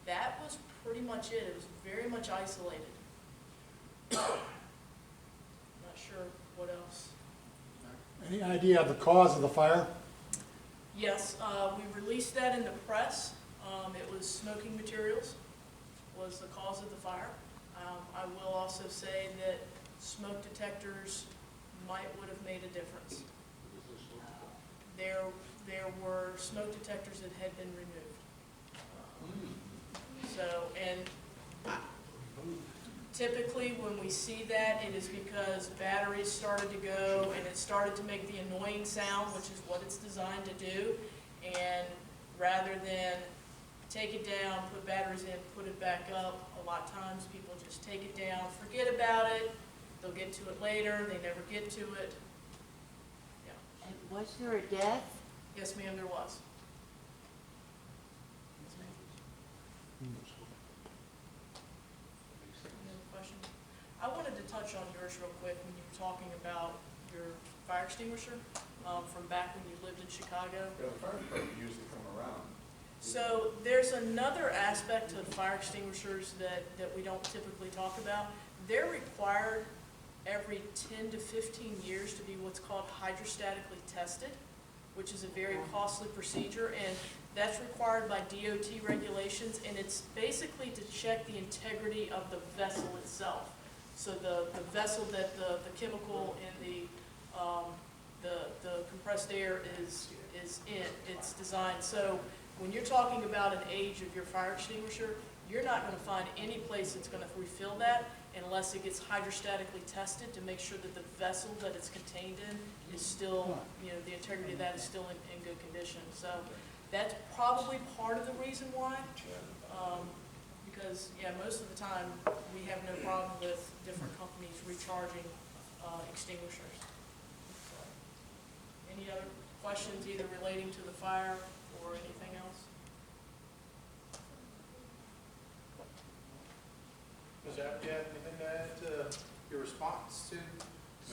That was pretty much it. It was very much isolated. Not sure what else. Any idea of the cause of the fire? Yes, we released that in the press. It was smoking materials was the cause of the fire. I will also say that smoke detectors would have made a difference. There were smoke detectors that had been removed. So, and typically when we see that, it is because batteries started to go and it started to make the annoying sound, which is what it's designed to do. And rather than take it down, put batteries in, put it back up, a lot of times people just take it down, forget about it. they'll get to it later, they never get to it. Yeah. And was there a death? Yes, ma'am, there was. Any other questions? I wanted to touch on yours real quick when you were talking about your fire extinguisher, from back when you lived in Chicago. Yeah, the fire department usually come around. So there's another aspect to fire extinguishers that we don't typically talk about. They're required every 10 to 15 years to be what's called hydrostatically tested, which is a very costly procedure, and that's required by DOT regulations, and it's basically to check the integrity of the vessel itself. So the vessel that the chemical and the compressed air is in, it's designed. So when you're talking about an age of your fire extinguisher, you're not going to find any place that's going to refill that unless it gets hydrostatically tested to make sure that the vessel that it's contained in is still, the integrity of that is still in good condition. So that's probably part of the reason why. Because, most of the time, we have no problem with different companies recharging extinguishers. Any other questions, either relating to the fire or anything else? Was that, anything to add to your response to?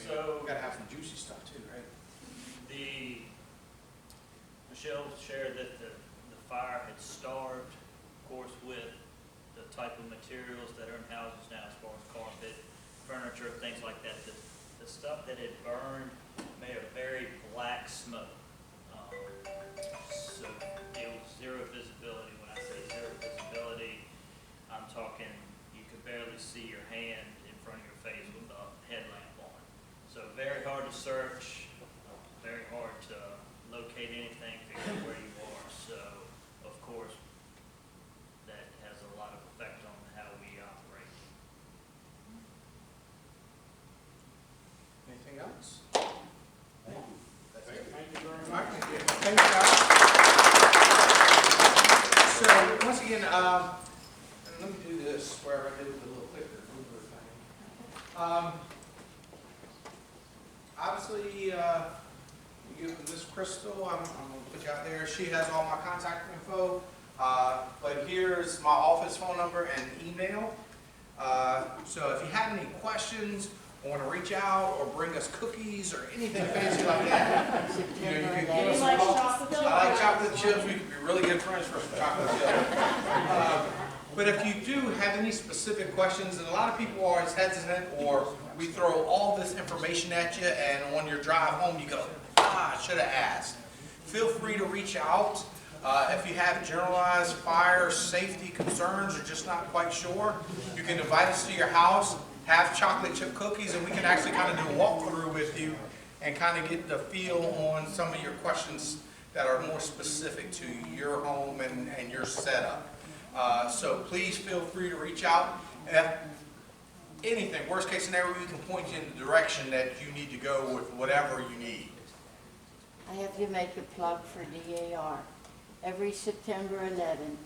So- We gotta have some juicy stuff too, right? Michelle shared that the fire had started, of course, with the type of materials that are in houses now, as far as carpet, furniture, things like that. The stuff that had burned made a very black smoke. So it was zero visibility. When I say zero visibility, I'm talking you could barely see your hand in front of your face with a headlamp on. So very hard to search, very hard to locate anything, figure out where you are. So, of course, that has a lot of effect on how we operate. Anything else? That's it. Thank you very All much. right, thank you. Thanks, guys. So, once again, and let me do this where I did with the little clicker mover thing. Obviously, you give Miss Crystal, I'm gonna put you out there. She has all my contact info. But here's my office phone number and email. So if you have any questions, or want to reach out, or bring us cookies, or anything fancy like that, you can give us a call. I like chocolate chips. We could be really good friends for some chocolate chips. But if you do have any specific questions, and a lot of people are always hesitant, or we throw all this information at you, and on your drive home you go, I should have asked. Feel free to reach out. If you have generalized fire safety concerns or just not quite sure, you can invite us to your house, have chocolate chip cookies, and we can actually kind of do a walkthrough with you and kind of get the feel on some of your questions that are more specific to your home and your setup. So please feel free to reach out. If anything, worst case scenario, we can point you in the direction that you need to go with whatever you need. I have to make a plug for DAR. Every September 11th,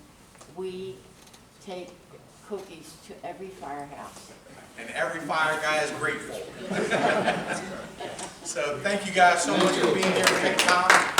we take cookies to every firehouse. And every fire guy is grateful. So thank you guys so much for being here and taking time.